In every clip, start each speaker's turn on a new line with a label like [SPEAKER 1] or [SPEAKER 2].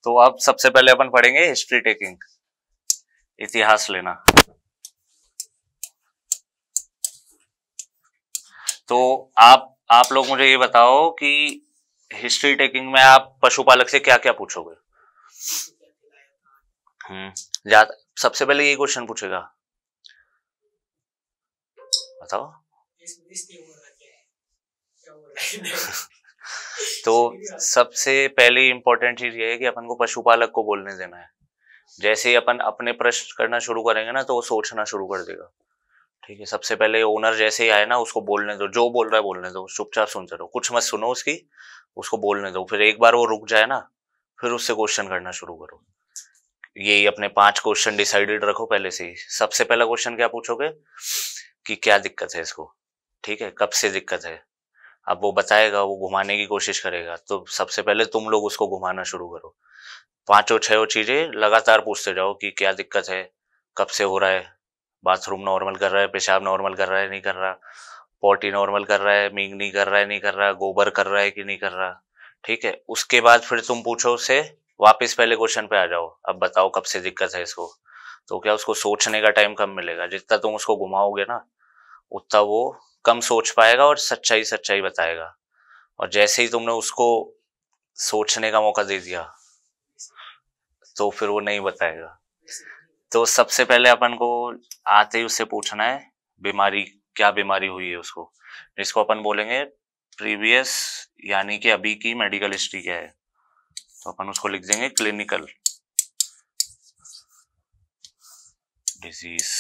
[SPEAKER 1] तो अब सबसे पहले अपन पढ़ेंगे हिस्ट्री टेकिंग, इतिहास लेना। तो आप लोग मुझे ये बताओ कि हिस्ट्री टेकिंग में आप पशुपालक से क्या क्या पूछोगे? ज्यादा सबसे पहले ये क्वेश्चन पूछेगा, बताओ। तो सबसे पहली इंपॉर्टेंट चीज ये है कि अपन को पशुपालक को बोलने देना है। जैसे ही अपन अपने प्रश्न करना शुरू करेंगे ना तो वो सोचना शुरू कर देगा। ठीक है, सबसे पहले ओनर जैसे ही आए ना उसको बोलने दो, जो बोल रहा है बोलने दो, चुपचाप सुनते रहो, कुछ मत सुनो उसकी, उसको बोलने दो। फिर एक बार वो रुक जाए ना फिर उससे क्वेश्चन करना शुरू करो। यही अपने 5 क्वेश्चन डिसाइडेड रखो पहले से ही। सबसे पहला क्वेश्चन क्या पूछोगे कि क्या दिक्कत है इसको, ठीक है, कब से दिक्कत है। अब वो बताएगा, वो घुमाने की कोशिश करेगा, तो सबसे पहले तुम लोग उसको घुमाना शुरू करो। 5 चीजें लगातार पूछते जाओ कि क्या दिक्कत है, कब से हो रहा है, बाथरूम नॉर्मल कर रहा है, पेशाब नॉर्मल कर रहा है नहीं कर रहा, पॉटी नॉर्मल कर रहा है, मींग नहीं कर रहा है नहीं कर रहा, गोबर कर रहा है कि नहीं कर रहा। ठीक है, उसके बाद फिर तुम पूछो उससे, वापस पहले क्वेश्चन पे आ जाओ, अब बताओ कब से दिक्कत है इसको। तो क्या उसको सोचने का टाइम कम मिलेगा, जितना तुम उसको घुमाओगे ना उतना वो कम सोच पाएगा और सच्चाई सच्चाई बताएगा। और जैसे ही तुमने उसको सोचने का मौका दे दिया तो फिर वो नहीं बताएगा। तो सबसे पहले अपन को आते ही उससे पूछना है बीमारी, क्या बीमारी हुई है उसको, जिसको अपन बोलेंगे प्रीवियस, यानी कि अभी की मेडिकल हिस्ट्री क्या है। तो अपन उसको लिख देंगे क्लिनिकल डिजीज,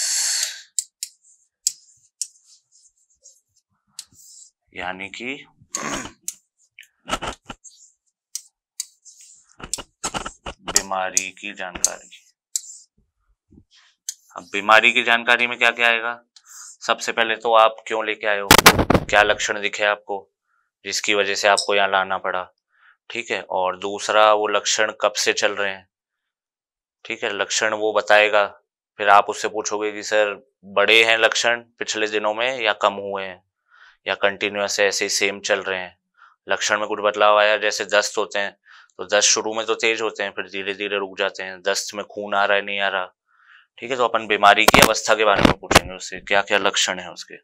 [SPEAKER 1] यानी कि बीमारी की जानकारी। अब बीमारी की जानकारी में क्या क्या आएगा? सबसे पहले तो आप क्यों लेके आए हो, क्या लक्षण दिखे आपको जिसकी वजह से आपको यहाँ लाना पड़ा। ठीक है, और दूसरा वो लक्षण कब से चल रहे हैं। ठीक है, लक्षण वो बताएगा। फिर आप उससे पूछोगे कि सर बड़े हैं लक्षण पिछले दिनों में या कम हुए हैं या कंटिन्यूअस ऐसे ही सेम चल रहे हैं, लक्षण में कुछ बदलाव आया। जैसे दस्त होते हैं तो दस्त शुरू में तो तेज होते हैं, फिर धीरे धीरे रुक जाते हैं, दस्त में खून आ रहा है नहीं आ रहा। ठीक है, तो अपन बीमारी की अवस्था के बारे में पूछेंगे उससे, क्या क्या लक्षण है उसके।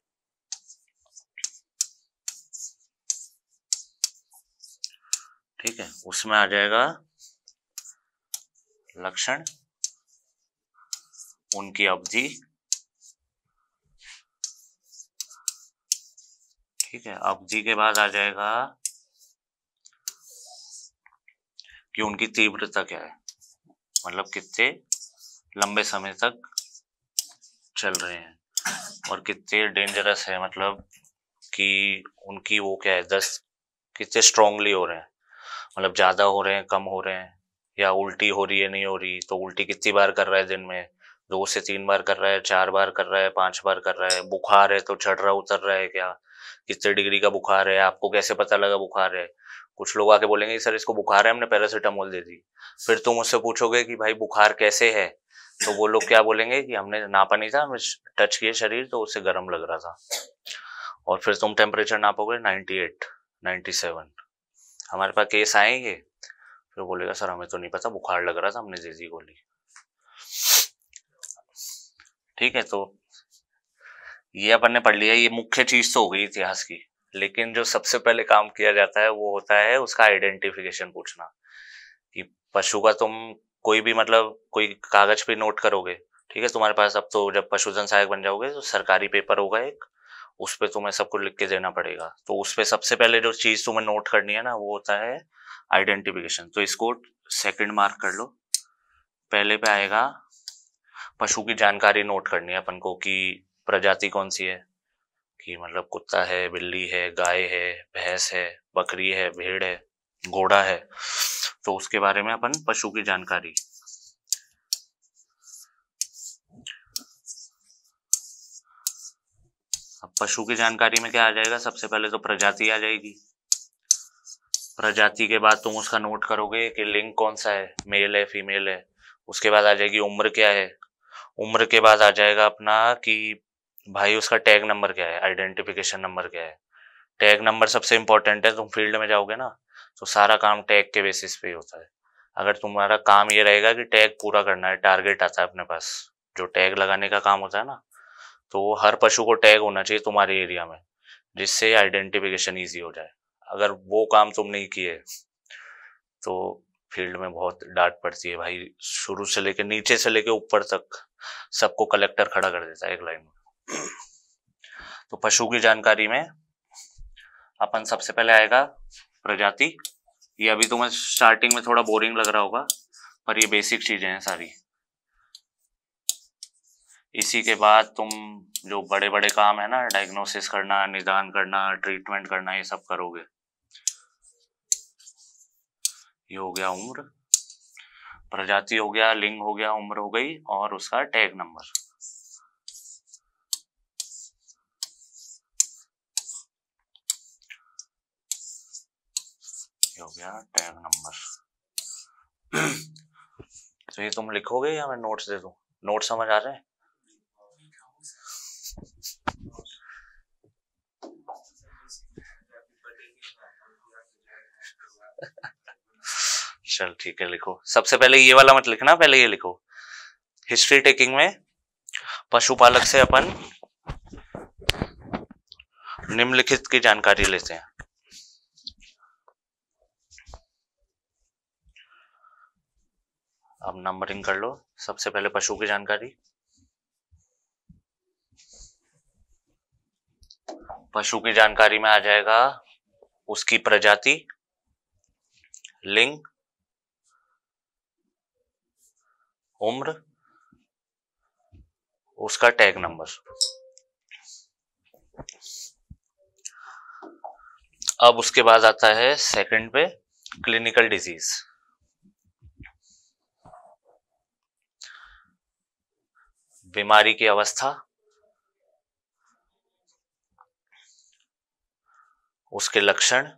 [SPEAKER 1] ठीक है, उसमें आ जाएगा लक्षण, उनकी अवधि। ठीक है, अवधि के बाद आ जाएगा कि उनकी तीव्रता क्या है, मतलब कितने लंबे समय तक चल रहे हैं और कितने डेंजरस है, मतलब कि उनकी वो क्या है, दस्त कितने स्ट्रांगली हो रहे हैं, मतलब ज्यादा हो रहे हैं कम हो रहे हैं, या उल्टी हो रही है नहीं हो रही, तो उल्टी कितनी बार कर रहा है दिन में, 2 से 3 बार कर रहा है, 4 बार कर रहा है, 5 बार कर रहा है। बुखार है तो चढ़ रहा उतर रहा है क्या, कितने डिग्री का बुखार है, आपको कैसे पता लगा बुखार है। कुछ लोग आके बोलेंगे सर इसको बुखार है, हमने पैरासीटामोल दे दी। फिर तुम उससे पूछोगे कि भाई बुखार कैसे है, तो वो लोग क्या बोलेंगे कि हमने नापा नहीं था, हमें टच किए शरीर तो उससे गर्म लग रहा था। और फिर तुम टेम्परेचर नापोगे 98 97, हमारे पास केस आएंगे, फिर बोलेगा सर हमें तो नहीं पता बुखार लग रहा था हमने दे दी गोली। ठीक है, तो ये अपन ने पढ़ लिया, ये मुख्य चीज तो हो गई इतिहास की। लेकिन जो सबसे पहले काम किया जाता है वो होता है उसका आइडेंटिफिकेशन पूछना, कि पशु का तुम कोई भी मतलब कोई कागज पे नोट करोगे। ठीक है, तुम्हारे पास अब तो जब पशुधन सहायक बन जाओगे तो सरकारी पेपर होगा एक, उस पे तुम्हें सब कुछ लिख के देना पड़ेगा। तो उस पे सबसे पहले जो चीज तुम्हें नोट करनी है ना वो होता है आइडेंटिफिकेशन। तो इसको सेकंड मार्क कर लो। पहले पे आएगा पशु की जानकारी नोट करनी है अपन को, कि प्रजाति कौन सी है, कि मतलब कुत्ता है, बिल्ली है, गाय है, भैंस है, बकरी है, भेड़ है, घोड़ा है। तो उसके बारे में अपन पशु की जानकारी। अब पशु की जानकारी में क्या आ जाएगा, सबसे पहले तो प्रजाति आ जाएगी। प्रजाति के बाद तुम उसका नोट करोगे कि लिंग कौन सा है, मेल है फीमेल है। उसके बाद आ जाएगी उम्र क्या है। उम्र के बाद आ जाएगा अपना कि भाई उसका टैग नंबर क्या है, आइडेंटिफिकेशन नंबर क्या है। टैग नंबर सबसे इंपॉर्टेंट है, तुम फील्ड में जाओगे ना तो सारा काम टैग के बेसिस पे ही होता है। अगर तुम्हारा काम ये रहेगा कि टैग पूरा करना है, टारगेट आता है अपने पास, जो टैग लगाने का काम होता है ना, तो वो हर पशु को टैग होना चाहिए तुम्हारे एरिया में, जिससे आइडेंटिफिकेशन ईजी हो जाए। अगर वो काम तुम नहीं किए तो फील्ड में बहुत डांट पड़ती है भाई, शुरू से लेके नीचे से लेके ऊपर तक सबको कलेक्टर खड़ा कर देता है एक लाइन में। तो पशु की जानकारी में अपन सबसे पहले आएगा प्रजाति। ये अभी तुम्हें स्टार्टिंग में थोड़ा बोरिंग लग रहा होगा, पर ये बेसिक चीजें हैं सारी। इसी के बाद तुम जो बड़े बड़े काम है ना, डायग्नोसिस करना, निदान करना, ट्रीटमेंट करना, ये सब करोगे। ये हो गया उम्र, प्रजाति हो गया, लिंग हो गया, उम्र हो गई, और उसका टैग नंबर। ये हो गया टैग नंबर। तो ये तुम लिखोगे या मैं नोट्स दे दूं? नोट समझ आ रहे हैं? चल ठीक है, लिखो। सबसे पहले ये वाला मत लिखना, पहले ये लिखो। हिस्ट्री टेकिंग में पशुपालक से अपन निम्नलिखित की जानकारी लेते हैं। अब नंबरिंग कर लो। सबसे पहले पशु की जानकारी। पशु की जानकारी में आ जाएगा उसकी प्रजाति, लिंग, उम्र, उसका टैग नंबर। अब उसके बाद आता है सेकंड पे क्लिनिकल डिजीज। बीमारी की अवस्था, उसके लक्षण,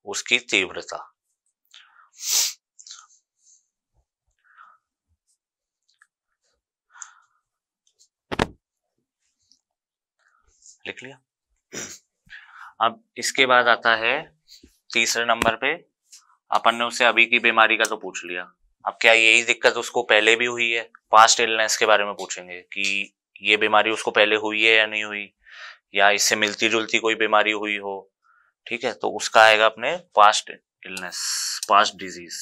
[SPEAKER 1] उसकी तीव्रता। लिख लिया? अब इसके बाद आता है तीसरे नंबर पे, अपन ने उससे अभी की बीमारी का तो पूछ लिया। अब क्या यही दिक्कत उसको पहले भी हुई है? पास्ट इलनेस के बारे में पूछेंगे कि ये बीमारी उसको पहले हुई है या नहीं हुई, या इससे मिलती जुलती कोई बीमारी हुई हो। ठीक है, तो उसका आएगा अपने पास्ट इलनेस, पास्ट डिजीज।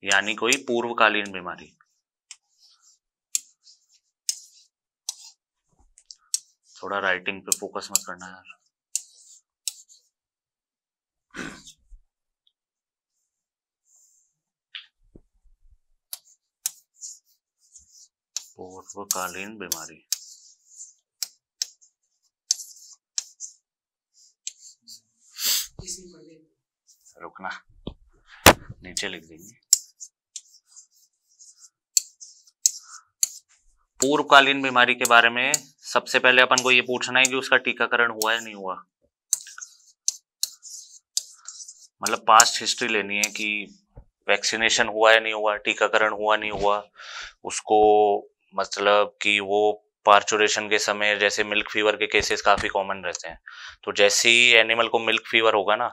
[SPEAKER 1] यानी कोई पूर्वकालीन बीमारी। थोड़ा राइटिंग पे फोकस मत करना यार। पूर्वकालीन बीमारी। रुकना, नीचे लिख देंगे। पूर्वकालीन बीमारी के बारे में सबसे पहले अपन को ये पूछना है कि उसका टीकाकरण हुआ या नहीं हुआ। मतलब पास्ट हिस्ट्री लेनी है कि वैक्सीनेशन हुआ या नहीं हुआ, टीकाकरण हुआ नहीं हुआ उसको। मतलब कि वो पार्चुरेशन के समय जैसे मिल्क फीवर के केसेस काफी कॉमन रहते हैं, तो जैसे ही एनिमल को मिल्क फीवर होगा ना,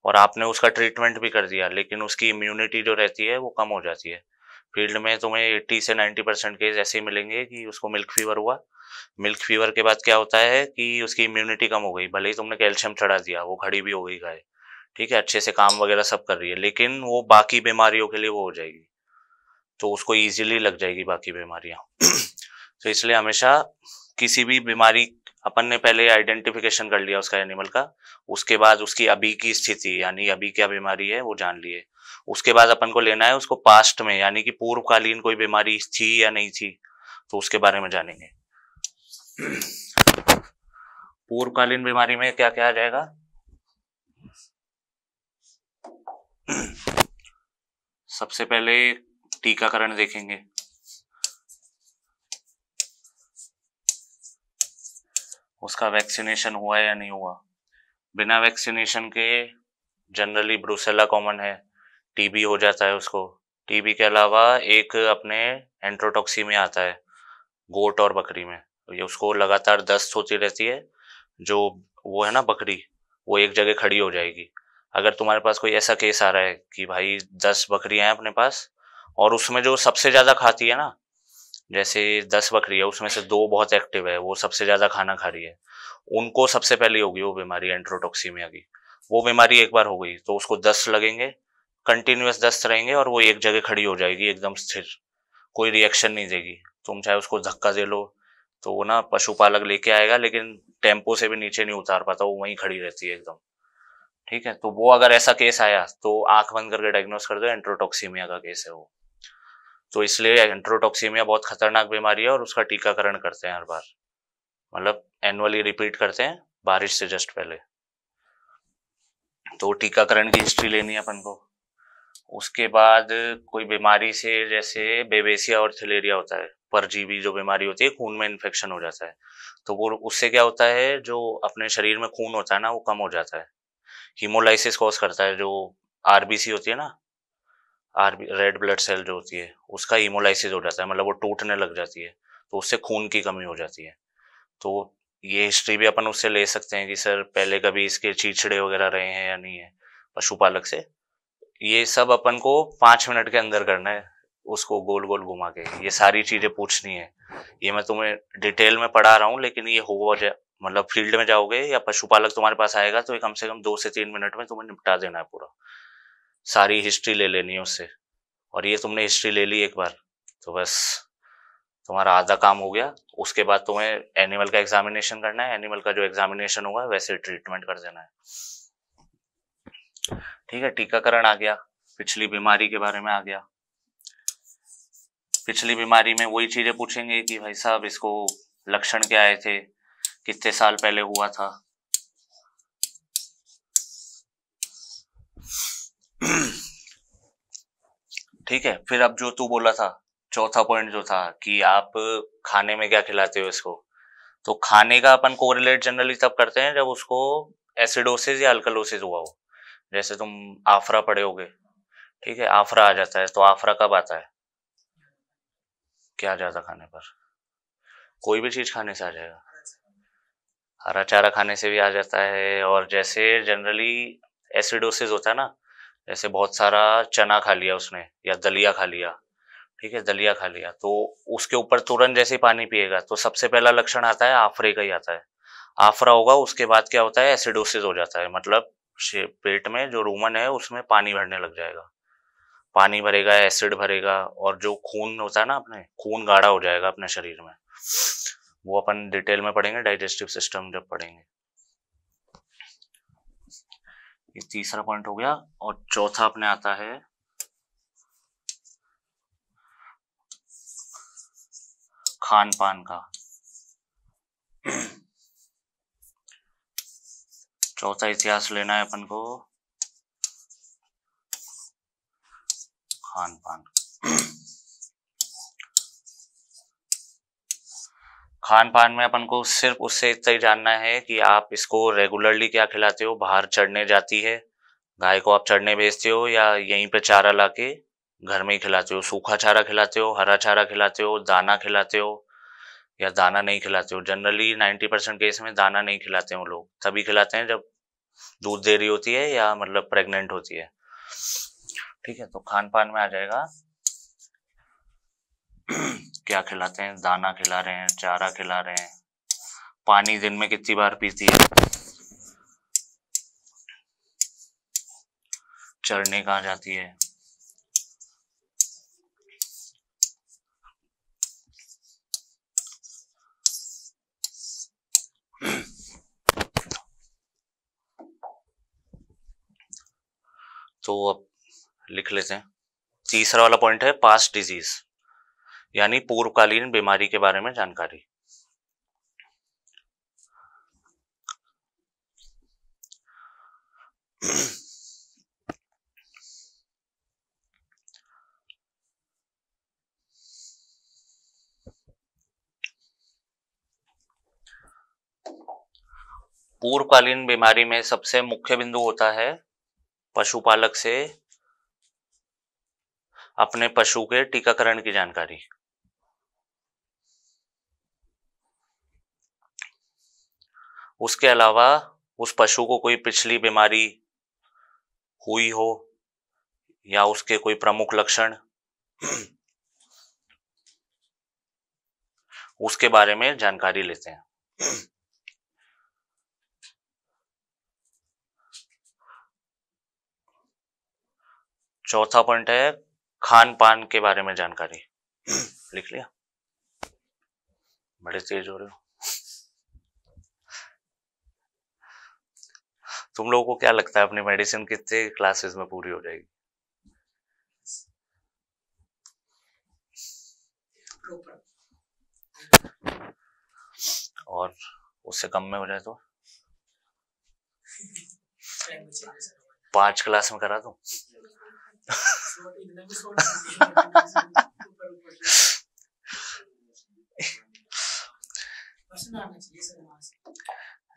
[SPEAKER 1] और आपने उसका ट्रीटमेंट भी कर दिया, लेकिन उसकी इम्यूनिटी जो रहती है वो कम हो जाती है। फील्ड में तुम्हें 80 से 90% केस ऐसे ही मिलेंगे कि उसको मिल्क फीवर हुआ। मिल्क फीवर के बाद क्या होता है कि उसकी इम्यूनिटी कम हो गई, भले ही तुमने कैल्शियम चढ़ा दिया, वो खड़ी भी हो गई गाय, ठीक है, अच्छे से काम वगैरह सब कर रही है, लेकिन वो बाकी बीमारियों के लिए वो हो जाएगी, तो उसको इजीली लग जाएगी बाकी बीमारियां। तो इसलिए हमेशा किसी भी बीमारी अपन ने पहले आइडेंटिफिकेशन कर लिया उसका एनिमल का, उसके बाद उसकी अभी की स्थिति यानी अभी क्या बीमारी है वो जान लिए। उसके बाद अपन को लेना है उसको पास्ट में यानी कि पूर्वकालीन कोई बीमारी थी या नहीं थी, तो उसके बारे में जानेंगे। पूर्वकालीन बीमारी में क्या क्या आ जाएगा? सबसे पहले टीकाकरण देखेंगे। उसका वैक्सीनेशन हुआ या नहीं हुआ। बिना वैक्सीनेशन के जनरली ब्रूसेला कॉमन है, टीबी हो जाता है उसको, टीबी के अलावा एक अपने एंट्रोटॉक्सीमिया आता है गोट और बकरी में। ये उसको लगातार दस्त होती रहती है, जो वो है ना बकरी, वो एक जगह खड़ी हो जाएगी। अगर तुम्हारे पास कोई ऐसा केस आ रहा है कि भाई 10 बकरियां हैं अपने पास और उसमें जो सबसे ज्यादा खाती है ना, जैसे 10 बकरी है उसमें से 2 बहुत एक्टिव है, वो सबसे ज्यादा खाना खा रही है, उनको सबसे पहले होगी वो बीमारी एंट्रोटॉक्सीमिया की। वो बीमारी एक बार हो गई तो उसको दस्त लगेंगे, कंटिन्यूअस दस्त रहेंगे और वो एक जगह खड़ी हो जाएगी एकदम स्थिर, कोई रिएक्शन नहीं देगी। तुम चाहे उसको धक्का दे लो तो वो ना पशुपालक लेके आएगा, लेकिन टेम्पो से भी नीचे नहीं उतार पाता, वो वहीं खड़ी रहती है एकदम। ठीक है, तो वो अगर ऐसा केस आया तो आंख बंद करके डायग्नोस कर दो एंट्रोटॉक्सीमिया का केस है वो। तो इसलिए एंट्रोटॉक्सीमिया बहुत खतरनाक बीमारी है और उसका टीकाकरण करते हैं हर बार, मतलब एनुअली रिपीट करते हैं बारिश से जस्ट पहले। तो टीकाकरण की हिस्ट्री लेनी है अपन को। उसके बाद कोई बीमारी से, जैसे बेबेसिया और थैलेरिया होता है, परजीवी जो बीमारी होती है, खून में इन्फेक्शन हो जाता है, तो वो उससे क्या होता है, जो अपने शरीर में खून होता है ना वो कम हो जाता है, हीमोलाइसिस कॉज करता है। जो आरबीसी होती है ना, आरबी रेड ब्लड सेल जो होती है, उसका हीमोलाइसिस हो जाता है, मतलब वो टूटने लग जाती है, तो उससे खून की कमी हो जाती है। तो ये हिस्ट्री भी अपन उससे ले सकते हैं कि सर पहले कभी इसके चीचड़े वगैरह रहे हैं या नहीं है पशुपालक से। ये सब अपन को 5 मिनट के अंदर करना है, उसको गोल गोल घुमा के ये सारी चीजें पूछनी है। ये मैं तुम्हें डिटेल में पढ़ा रहा हूँ, लेकिन ये हो जाए, मतलब फील्ड में जाओगे या पशुपालक तुम्हारे पास आएगा तो ये कम से कम 2 से 3 मिनट में तुम्हें निपटा देना है पूरा, सारी हिस्ट्री ले लेनी है उससे। और ये तुमने हिस्ट्री ले ली एक बार तो बस तुम्हारा आधा काम हो गया। उसके बाद तुम्हें एनिमल का एग्जामिनेशन करना है, एनिमल का जो एग्जामिनेशन होगा वैसे ट्रीटमेंट कर देना है। ठीक है, टीकाकरण आ गया, पिछली बीमारी के बारे में आ गया। पिछली बीमारी में वही चीजें पूछेंगे कि भाई साहब इसको लक्षण क्या आए थे, कितने साल पहले हुआ था। ठीक है, फिर अब जो तू बोला था चौथा पॉइंट जो था कि आप खाने में क्या खिलाते हो इसको, तो खाने का अपन कोरिलेट जनरली तब करते हैं जब उसको एसिडोसिस या अल्कलोसिस हुआ हो। जैसे तुम आफरा पढ़े होगे, ठीक है, आफरा आ जाता है, तो आफरा कब आता है, क्या आ जाता खाने पर, कोई भी चीज खाने से आ जाएगा, हरा चारा खाने से भी आ जाता है। और जैसे जनरली एसिडोसिस होता है ना, जैसे बहुत सारा चना खा लिया उसने या दलिया खा लिया, ठीक है, दलिया खा लिया, तो उसके ऊपर तुरंत जैसे ही पानी पिएगा तो सबसे पहला लक्षण आता है आफरे का ही आता है। आफरा होगा, उसके बाद क्या होता है, एसिडोसिस हो जाता है, मतलब पेट में जो रूमन है उसमें पानी भरने लग जाएगा, पानी भरेगा, एसिड भरेगा, और जो खून होता है ना, अपने खून गाढ़ा हो जाएगा अपने शरीर में। वो अपन डिटेल में पढ़ेंगे डाइजेस्टिव सिस्टम जब पढ़ेंगे। ये तीसरा पॉइंट हो गया। और चौथा अपने आता है खान पान का। चौथा इतिहास लेना है अपन को खान पान। खान पान में अपन को सिर्फ उससे इतना ही जानना है कि आप इसको रेगुलरली क्या खिलाते हो, बाहर चढ़ने जाती है गाय को, आप चढ़ने भेजते हो या यहीं पे चारा लाके घर में ही खिलाते हो, सूखा चारा खिलाते हो, हरा चारा खिलाते हो, दाना खिलाते हो या दाना नहीं खिलाते हो। जनरली 90% केस में दाना नहीं खिलाते हैं वो लोग, तभी खिलाते हैं जब दूध दे रही होती है या मतलब प्रेग्नेंट होती है। ठीक है, तो खान पान में आ जाएगा क्या खिलाते हैं, दाना खिला रहे हैं, चारा खिला रहे हैं, पानी दिन में कितनी बार पीती है, चढ़ने कहाँ जाती है। तो अब लिख लेते हैं। तीसरा वाला पॉइंट है पास्ट डिजीज, यानी पूर्वकालीन बीमारी के बारे में जानकारी। पूर्वकालीन बीमारी में सबसे मुख्य बिंदु होता है पशुपालक से अपने पशु के टीकाकरण की जानकारी। उसके अलावा उस पशु को कोई पिछली बीमारी हुई हो या उसके कोई प्रमुख लक्षण उसके बारे में जानकारी लेते हैं। चौथा पॉइंट है खान पान के बारे में जानकारी। लिख लिया? बड़े तेज हो रहे हो। तुम लोगों को क्या लगता है अपनी मेडिसिन कितने क्लासेस में पूरी हो जाएगी? और उससे कम में हो जाए तो 5 क्लास में करा दूं?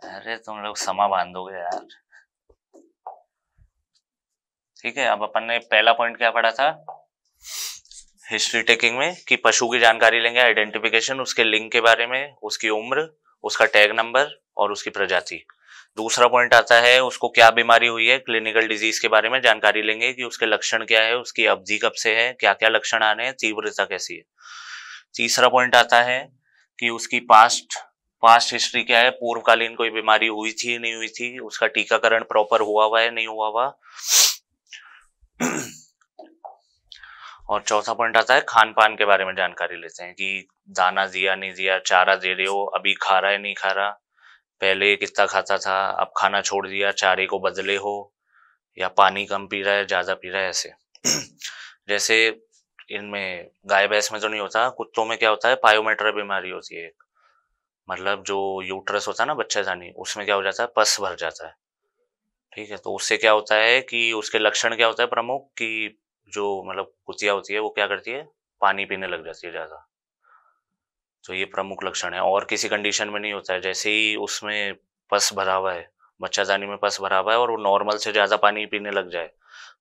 [SPEAKER 1] अरे तुम लोग समा बांधोगे यार। ठीक है, अब अपन ने पहला पॉइंट क्या पढ़ा था हिस्ट्री टेकिंग में कि पशु की जानकारी लेंगे, आइडेंटिफिकेशन, उसके लिंग के बारे में, उसकी उम्र, उसका टैग नंबर और उसकी प्रजाति। दूसरा पॉइंट आता है उसको क्या बीमारी हुई है, क्लिनिकल डिजीज के बारे में जानकारी लेंगे कि उसके लक्षण क्या है, उसकी अवधि कब से है, क्या क्या लक्षण आने हैं, तीव्रता कैसी है। तीसरा पॉइंट आता है कि उसकी पास्ट हिस्ट्री क्या है, पूर्वकालीन कोई बीमारी हुई थी नहीं हुई थी, उसका टीकाकरण प्रॉपर हुआ हुआ है नहीं हुआ हुआ। और चौथा पॉइंट आता है खान पान के बारे में जानकारी लेते हैं कि दाना दिया नहीं दिया, चारा दे रहे हो, अभी खा रहा है नहीं खा रहा, पहले कितना खाता था, अब खाना छोड़ दिया, चारे को बदले हो, या पानी कम पी रहा है ज्यादा पी रहा है, ऐसे। जैसे इनमें गाय भैंस में तो नहीं होता, कुत्तों में क्या होता है पायोमेट्रा बीमारी होती है एक, मतलब जो यूट्रस होता है ना बच्चादानी, उसमें क्या हो जाता है पस भर जाता है। ठीक है, तो उससे क्या होता है कि उसके लक्षण क्या होता है प्रमुख कि जो मतलब कुतिया होती है वो क्या करती है पानी पीने लग जाती है ज्यादा। तो ये प्रमुख लक्षण है, और किसी कंडीशन में नहीं होता है। जैसे ही उसमें पस भरा हुआ है, बच्चादानी में पस भरा हुआ है और वो नॉर्मल से ज्यादा पानी पीने लग जाए,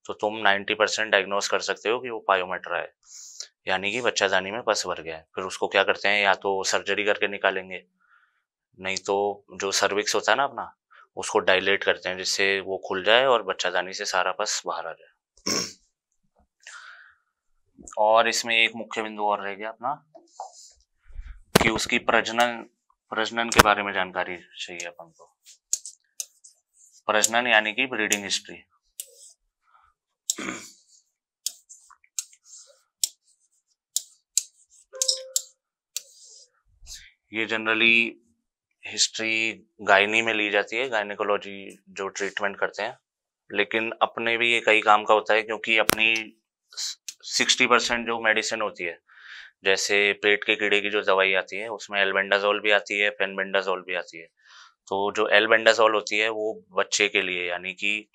[SPEAKER 1] तो तुम 90% डायग्नोस कर सकते हो कि वो पायोमेट्रा है, यानी कि बच्चादानी में पस भर गया है। फिर उसको क्या करते हैं, या तो सर्जरी करके निकालेंगे, नहीं तो जो सर्विक्स होता है ना अपना, उसको डायलेट करते हैं जिससे वो खुल जाए और बच्चादानी से सारा पस बाहर आ जाए। और इसमें एक मुख्य बिंदु और रह गया अपना कि उसकी प्रजनन के बारे में जानकारी चाहिए अपन को। प्रजनन यानी कि ब्रीडिंग हिस्ट्री। ये जनरली हिस्ट्री गायनी में ली जाती है, गायनेकोलॉजी जो ट्रीटमेंट करते हैं, लेकिन अपने भी ये कई काम का होता है क्योंकि अपनी 60% जो मेडिसिन होती है, जैसे पेट के कीड़े की जो दवाई आती है उसमें एल्बेंडाजोल भी आती है, फेनबेंडाजोल भी आती है। तो जो एल्बेंडाजोल होती है वो बच्चे के लिए, यानी कि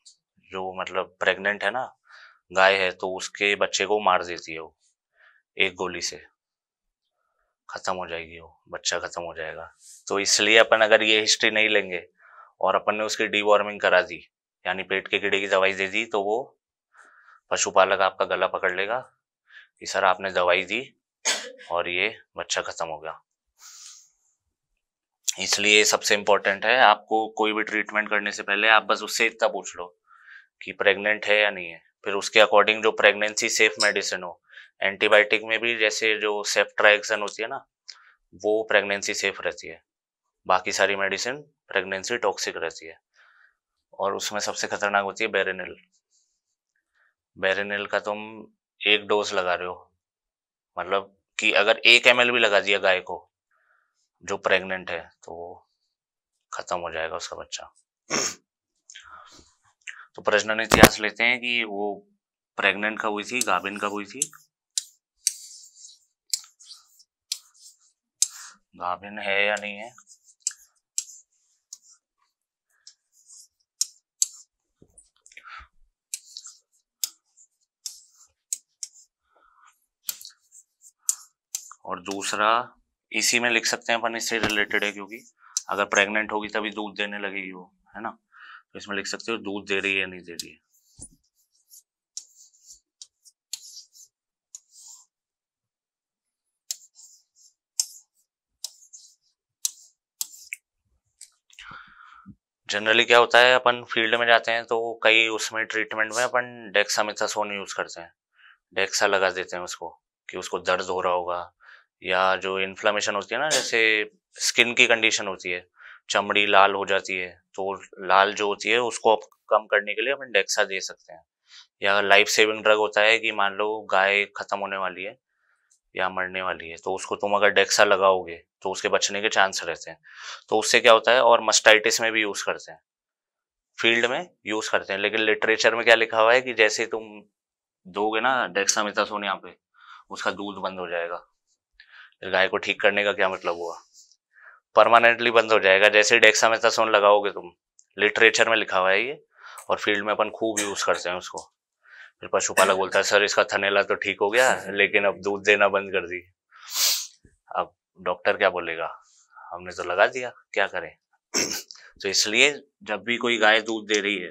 [SPEAKER 1] जो मतलब प्रेग्नेंट है ना गाय है, तो उसके बच्चे को मार देती है वो, एक गोली से खत्म हो जाएगी वो, बच्चा खत्म हो जाएगा। तो इसलिए अपन अगर ये हिस्ट्री नहीं लेंगे और अपन ने उसकी डीवॉर्मिंग करा दी, यानी पेट के कीड़े की दवाई दे दी, तो वो पशुपालक आपका गला पकड़ लेगा कि सर आपने दवाई दी और ये बच्चा खत्म हो गया। इसलिए सबसे इम्पोर्टेंट है, आपको कोई भी ट्रीटमेंट करने से पहले आप बस उससे इतना पूछ लो कि प्रेग्नेंट है या नहीं है, फिर उसके अकॉर्डिंग जो प्रेगनेंसी सेफ मेडिसिन हो। एंटीबायोटिक में भी जैसे जो सेफ्ट्राइक्सन होती है ना, वो प्रेगनेंसी सेफ रहती है, बाकी सारी मेडिसिन प्रेगनेंसी टॉक्सिक रहती है। और उसमें सबसे खतरनाक होती है बेरेनिल। बेरेनिल का तुम एक डोज लगा रहे हो, मतलब कि अगर 1 ml भी लगा दिया गाय को जो प्रेग्नेंट है, तो वो खत्म हो जाएगा उसका बच्चा। तो प्रजनन इतिहास लेते हैं कि वो प्रेग्नेंट कब हुई थी, गाभिन कब हुई थी, गाभिन है या नहीं है। और दूसरा इसी में लिख सकते हैं अपन, इससे रिलेटेड है क्योंकि अगर प्रेग्नेंट होगी तभी दूध देने लगेगी वो, है ना, तो इसमें लिख सकते हो दूध दे रही है या नहीं दे रही है। जनरली क्या होता है, अपन फील्ड में जाते हैं तो कई उसमें ट्रीटमेंट में अपन डेक्सामेथासोन यूज करते हैं, डेक्सा लगा देते हैं उसको, कि उसको दर्द हो रहा होगा, या जो इन्फ्लामेशन होती है ना, जैसे स्किन की कंडीशन होती है, चमड़ी लाल हो जाती है, तो लाल जो होती है उसको कम करने के लिए अपन डेक्सा दे सकते हैं। या लाइफ सेविंग ड्रग होता है कि मान लो गाय खत्म होने वाली है या मरने वाली है, तो उसको तुम अगर डेक्सा लगाओगे तो उसके बचने के चांस रहते हैं। तो उससे क्या होता है, और मस्टाइटिस में भी यूज करते हैं, फील्ड में यूज करते हैं। लेकिन लिटरेचर में क्या लिखा हुआ है कि जैसे ही तुम दोगे ना डेक्सामेथासोन यहाँ पे, उसका दूध बंद हो जाएगा। फिर गाय को ठीक करने का क्या मतलब हुआ, परमानेंटली बंद हो जाएगा जैसे ही डेक्सामेथासोन लगाओगे तुम। लिटरेचर में लिखा हुआ है ये, और फील्ड में अपन खूब यूज करते हैं उसको। फिर पशुपालक बोलता है सर इसका थनैला तो ठीक हो गया, लेकिन अब दूध देना बंद कर दी। अब डॉक्टर क्या बोलेगा, हमने तो लगा दिया, क्या करें। तो इसलिए जब भी कोई गाय दूध दे रही है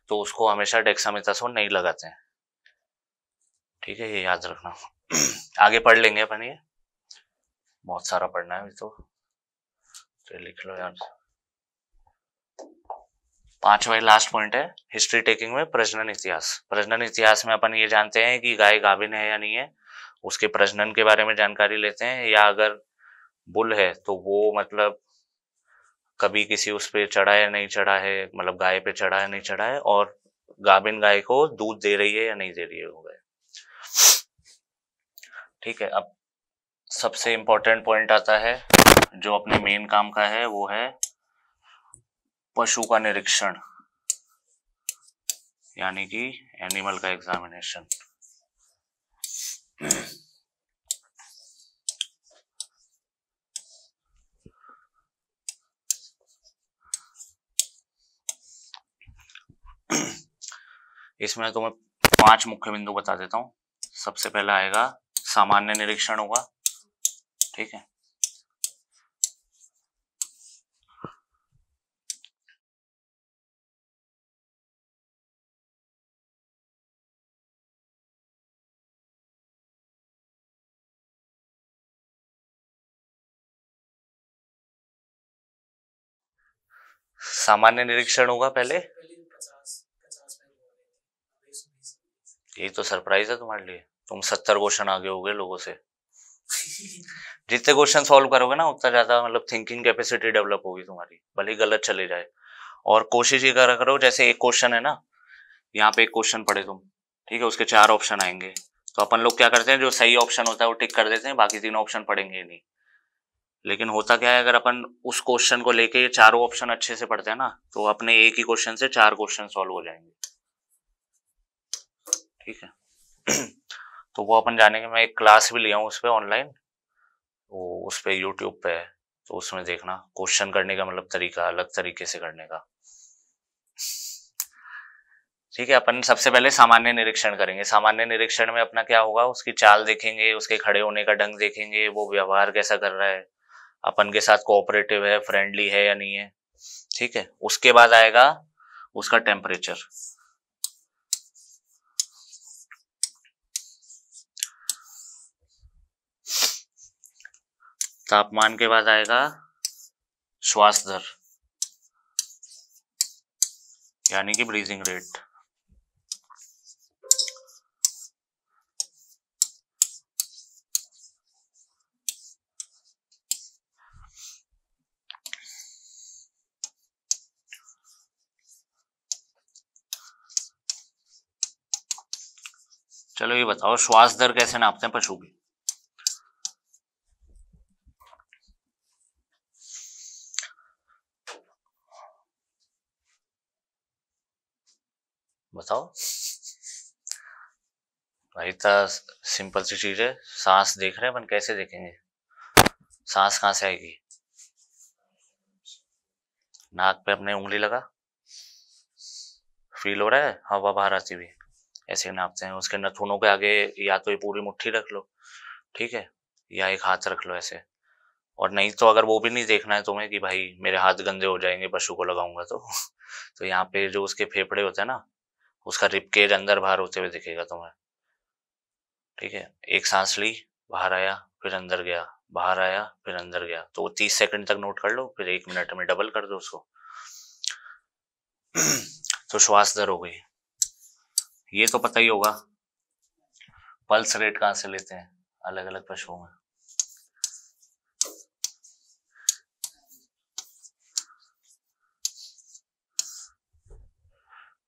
[SPEAKER 1] तो उसको हमेशा डेक्सामेथासोन नहीं लगाते हैं, ठीक है, ये याद रखना। आगे पढ़ लेंगे अपन, ये बहुत सारा पढ़ना है अभी तो लिख लो यार। 5वां लास्ट पॉइंट है हिस्ट्री टेकिंग में प्रजनन इतिहास। प्रजनन इतिहास में अपन ये जानते हैं कि गाय गाभिन है या नहीं है, उसके प्रजनन के बारे में जानकारी लेते हैं, या अगर बुल है तो वो मतलब कभी किसी उस पे चढ़ा है नहीं चढ़ा है, मतलब गाय पे चढ़ा है नहीं चढ़ा है, और गाभिन गाय को दूध दे रही है या नहीं दे रही है वो गाय। ठीक है, अब सबसे इंपॉर्टेंट पॉइंट आता है जो अपने मेन काम का है, वो है पशु का निरीक्षण, यानी कि एनिमल का एग्जामिनेशन। इसमें तुम्हें 5 मुख्य बिंदु बता देता हूं। सबसे पहला आएगा सामान्य निरीक्षण होगा, ठीक है। सामान्य निरीक्षण होगा पहले। यही तो सरप्राइज है तुम्हारे लिए, तुम 70 क्वेश्चन आगे हो गए लोगों से। जितने क्वेश्चन सॉल्व करोगे ना उतना ज्यादा मतलब थिंकिंग कैपेसिटी डेवलप होगी तुम्हारी, भले ही गलत चले जाए। और कोशिश ये करा करो, जैसे एक क्वेश्चन है ना, यहाँ पे एक क्वेश्चन पढ़े तुम, ठीक है, उसके 4 ऑप्शन आएंगे, तो अपन लोग क्या करते हैं, जो सही ऑप्शन होता है वो टिक कर देते हैं, बाकी 3 ऑप्शन पढ़ेंगे नहीं। लेकिन होता क्या है, अगर अपन उस क्वेश्चन को लेके ये चारों ऑप्शन अच्छे से पढ़ते हैं ना, तो अपने एक ही क्वेश्चन से 4 क्वेश्चन सॉल्व हो जाएंगे, ठीक है। तो वो अपन जानेंगे, मैं एक क्लास भी लिया हूँ उस पर ऑनलाइन, वो उस पर यूट्यूब पे है, तो उसमें देखना क्वेश्चन करने का मतलब तरीका अलग तरीके से करने का, ठीक है। अपन सबसे पहले सामान्य निरीक्षण करेंगे। सामान्य निरीक्षण में अपना क्या होगा, उसकी चाल देखेंगे, उसके खड़े होने का ढंग देखेंगे, वो व्यवहार कैसा कर रहा है, अपन के साथ कोऑपरेटिव है, फ्रेंडली है या नहीं है, ठीक है। उसके बाद आएगा उसका टेम्परेचर, तापमान के बाद आएगा श्वास दर, यानी कि ब्रीदिंग रेट, चलो ये बताओ श्वास दर कैसे नापते हैं पशु की। बताओ भाई, इतना सिंपल सी चीज है, सांस देख रहे हैं अपन, कैसे देखेंगे, सांस कहां से आएगी, नाक पे अपने उंगली लगा, फील हो रहा है हवा बाहर आती हुई, ऐसे नापते हैं। उसके नथुनों के आगे या तो ये पूरी मुट्ठी रख लो, ठीक है, या एक हाथ रख लो ऐसे। और नहीं तो अगर वो भी नहीं देखना है तुम्हें कि भाई मेरे हाथ गंदे हो जाएंगे पशु को लगाऊंगा तो यहाँ पे जो उसके फेफड़े होते हैं ना, उसका रिपकेज अंदर बाहर होते हुए दिखेगा तुम्हें, ठीक है। एक सांस ली, बाहर आया, फिर अंदर गया, बाहर आया, फिर अंदर गया, तो 30 सेकंड तक नोट कर लो, फिर 1 मिनट में डबल कर दो उसको। तो श्वास दर हो गई, ये तो पता ही होगा। पल्स रेट कहाँ से लेते हैं अलग अलग पशुओं में?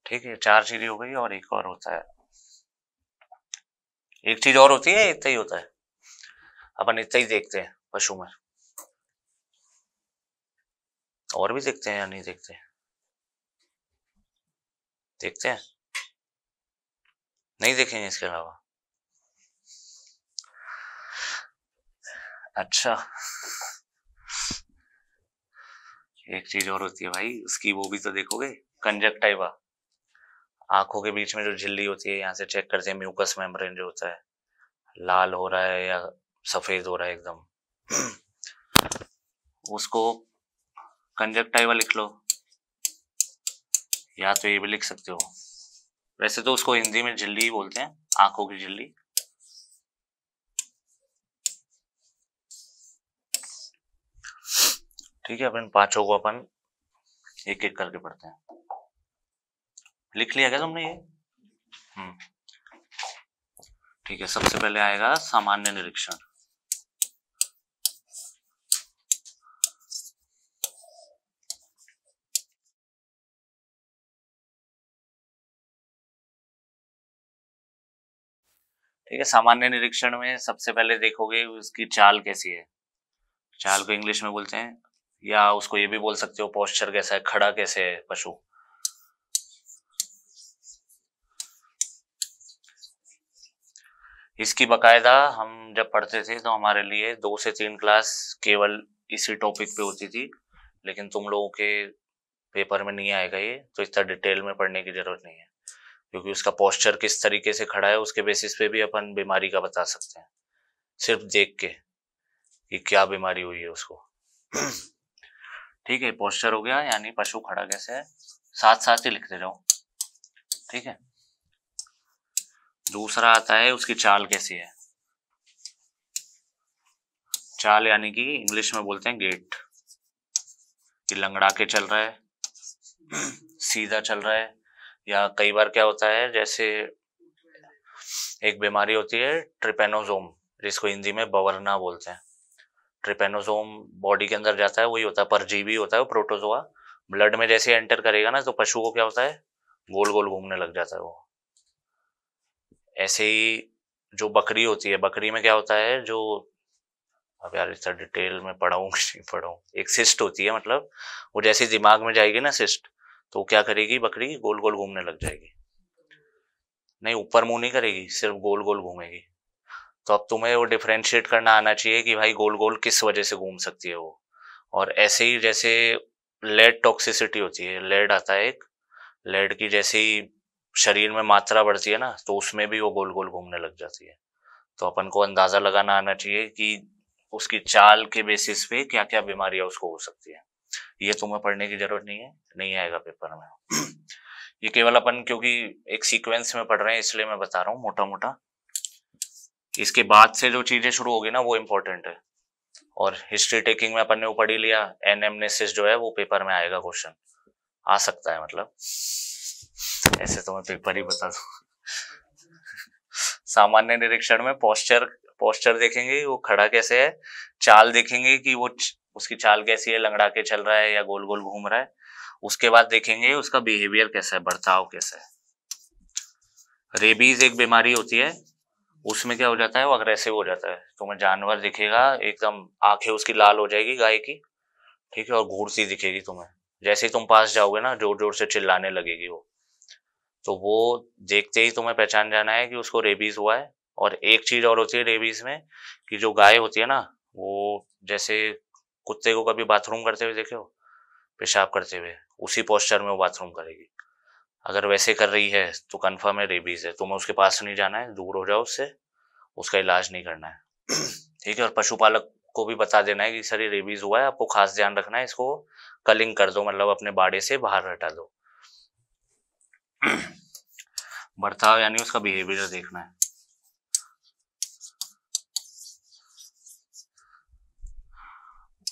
[SPEAKER 1] ठीक है, 4 चीजें हो गई और एक और होता है, एक चीज और होती है, इतना ही होता है? अपन इतना ही देखते हैं पशु में, और भी देखते हैं या नहीं देखते? देखते हैं, नहीं देखेंगे इसके अलावा? अच्छा, एक चीज और होती है भाई उसकी, वो भी तो देखोगे, कंजक्टिवा। आंखों के बीच में जो झिल्ली होती है, यहाँ से चेक करते हैं म्यूकस मेम्ब्रेन जो होता है, लाल हो रहा है या सफेद हो रहा है एकदम, उसको कंजक्टिवा लिख लो, या तो ये भी लिख सकते हो। वैसे तो उसको हिंदी में झिल्ली ही बोलते हैं, आंखों की झिल्ली। ठीक है, अपन पांचों को अपन एक एक करके पढ़ते हैं। लिख लिया क्या तुमने ये? ठीक है, सबसे पहले आएगा सामान्य निरीक्षण। ठीक है, सामान्य निरीक्षण में सबसे पहले देखोगे उसकी चाल कैसी है। चाल को इंग्लिश में बोलते हैं, या उसको ये भी बोल सकते हो पोस्चर कैसा है, खड़ा कैसे है पशु। इसकी बकायदा हम जब पढ़ते थे तो हमारे लिए 2 से 3 क्लास केवल इसी टॉपिक पे होती थी, लेकिन तुम लोगों के पेपर में नहीं आएगा ये, तो इतना डिटेल में पढ़ने की जरूरत नहीं है, क्योंकि उसका पोस्चर किस तरीके से खड़ा है उसके बेसिस पे भी अपन बीमारी का बता सकते हैं, सिर्फ देख के कि क्या बीमारी हुई है उसको। ठीक है, पोस्चर हो गया, यानी पशु खड़ा कैसे है, साथ साथ ही लिखते जाओ। ठीक है, दूसरा आता है उसकी चाल कैसी है। चाल यानी कि इंग्लिश में बोलते हैं गेट, कि लंगड़ा के चल रहा है, सीधा चल रहा है, या कई बार क्या होता है, जैसे एक बीमारी होती है ट्रिपेनोसोम, जिसको हिंदी में बवरना बोलते हैं। ट्रिपेनोसोम बॉडी के अंदर जाता है, वही होता है, परजीवी होता है वो, प्रोटोजोआ। ब्लड में जैसे एंटर करेगा ना, तो पशु को क्या होता है, गोल गोल घूमने लग जाता है वो। ऐसे ही जो बकरी होती है, बकरी में क्या होता है, जो, अब यार इतना डिटेल में पढ़ाऊं कि नहीं पढ़ाऊं, एक सिस्ट होती है, मतलब वो जैसे दिमाग में जाएगी ना सिस्ट, तो वो क्या करेगी, बकरी गोल गोल घूमने लग जाएगी। नहीं, ऊपर मुंह नहीं करेगी, सिर्फ गोल गोल घूमेगी। तो अब तुम्हें वो डिफरेंशिएट करना आना चाहिए कि भाई गोल गोल किस वजह से घूम सकती है वो। और ऐसे ही जैसे लेड टॉक्सिसिटी होती है, लेड आता है एक, लेड की जैसे ही शरीर में मात्रा बढ़ती है ना, तो उसमें भी वो गोल गोल घूमने लग जाती है। तो अपन को अंदाजा लगाना आना चाहिए कि उसकी चाल के बेसिस पे क्या क्या बीमारियां उसको हो सकती है। ये तुम्हें पढ़ने की जरूरत नहीं है, नहीं आएगा पेपर में। ये केवल अपन क्योंकि एक सीक्वेंस में पढ़ रहे हैं इसलिए मैं बता रहा हूँ मोटा मोटा। इसके बाद से जो चीजें शुरू होगी ना वो इम्पोर्टेंट है। और हिस्ट्री टेकिंग में अपन ने वो पढ़ ही लिया, एनेमनेसिस जो है वो पेपर में आएगा, क्वेश्चन आ सकता है, मतलब ऐसे तो मैं पेपर ही बता दूं। सामान्य निरीक्षण में पोस्चर पोस्चर देखेंगे वो खड़ा कैसे है, चाल देखेंगे कि वो उसकी चाल कैसी है, लंगड़ा के चल रहा है या गोल गोल घूम रहा है। उसके बाद देखेंगे उसका बिहेवियर कैसा है, बर्ताव कैसा है। रेबीज एक बीमारी होती है, उसमें क्या हो जाता है, वो अग्रेसिव हो जाता है। तुम्हें जानवर दिखेगा एकदम, आंखें उसकी लाल हो जाएगी गाय की, ठीक है, और घूरती दिखेगी तुम्हें, जैसे ही तुम पास जाओगे ना जोर जोर से चिल्लाने लगेगी वो। तो वो देखते ही तुम्हें पहचान जाना है कि उसको रेबीज हुआ है। और एक चीज और होती है रेबीज में, कि जो गाय होती है ना, वो जैसे कुत्ते को कभी बाथरूम करते हुए देखे हो, पेशाब करते हुए, उसी पोस्चर में वो बाथरूम करेगी। अगर वैसे कर रही है तो कंफर्म है रेबीज है, तुम्हें उसके पास नहीं जाना है, दूर हो जाओ उससे, उसका इलाज नहीं करना है। ठीक है, और पशुपालक को भी बता देना है कि सर ये रेबीज हुआ है, आपको खास ध्यान रखना है, इसको कलिंग कर दो, मतलब अपने बाड़े से बाहर हटा दो। बर्ताव यानी उसका बिहेवियर देखना है।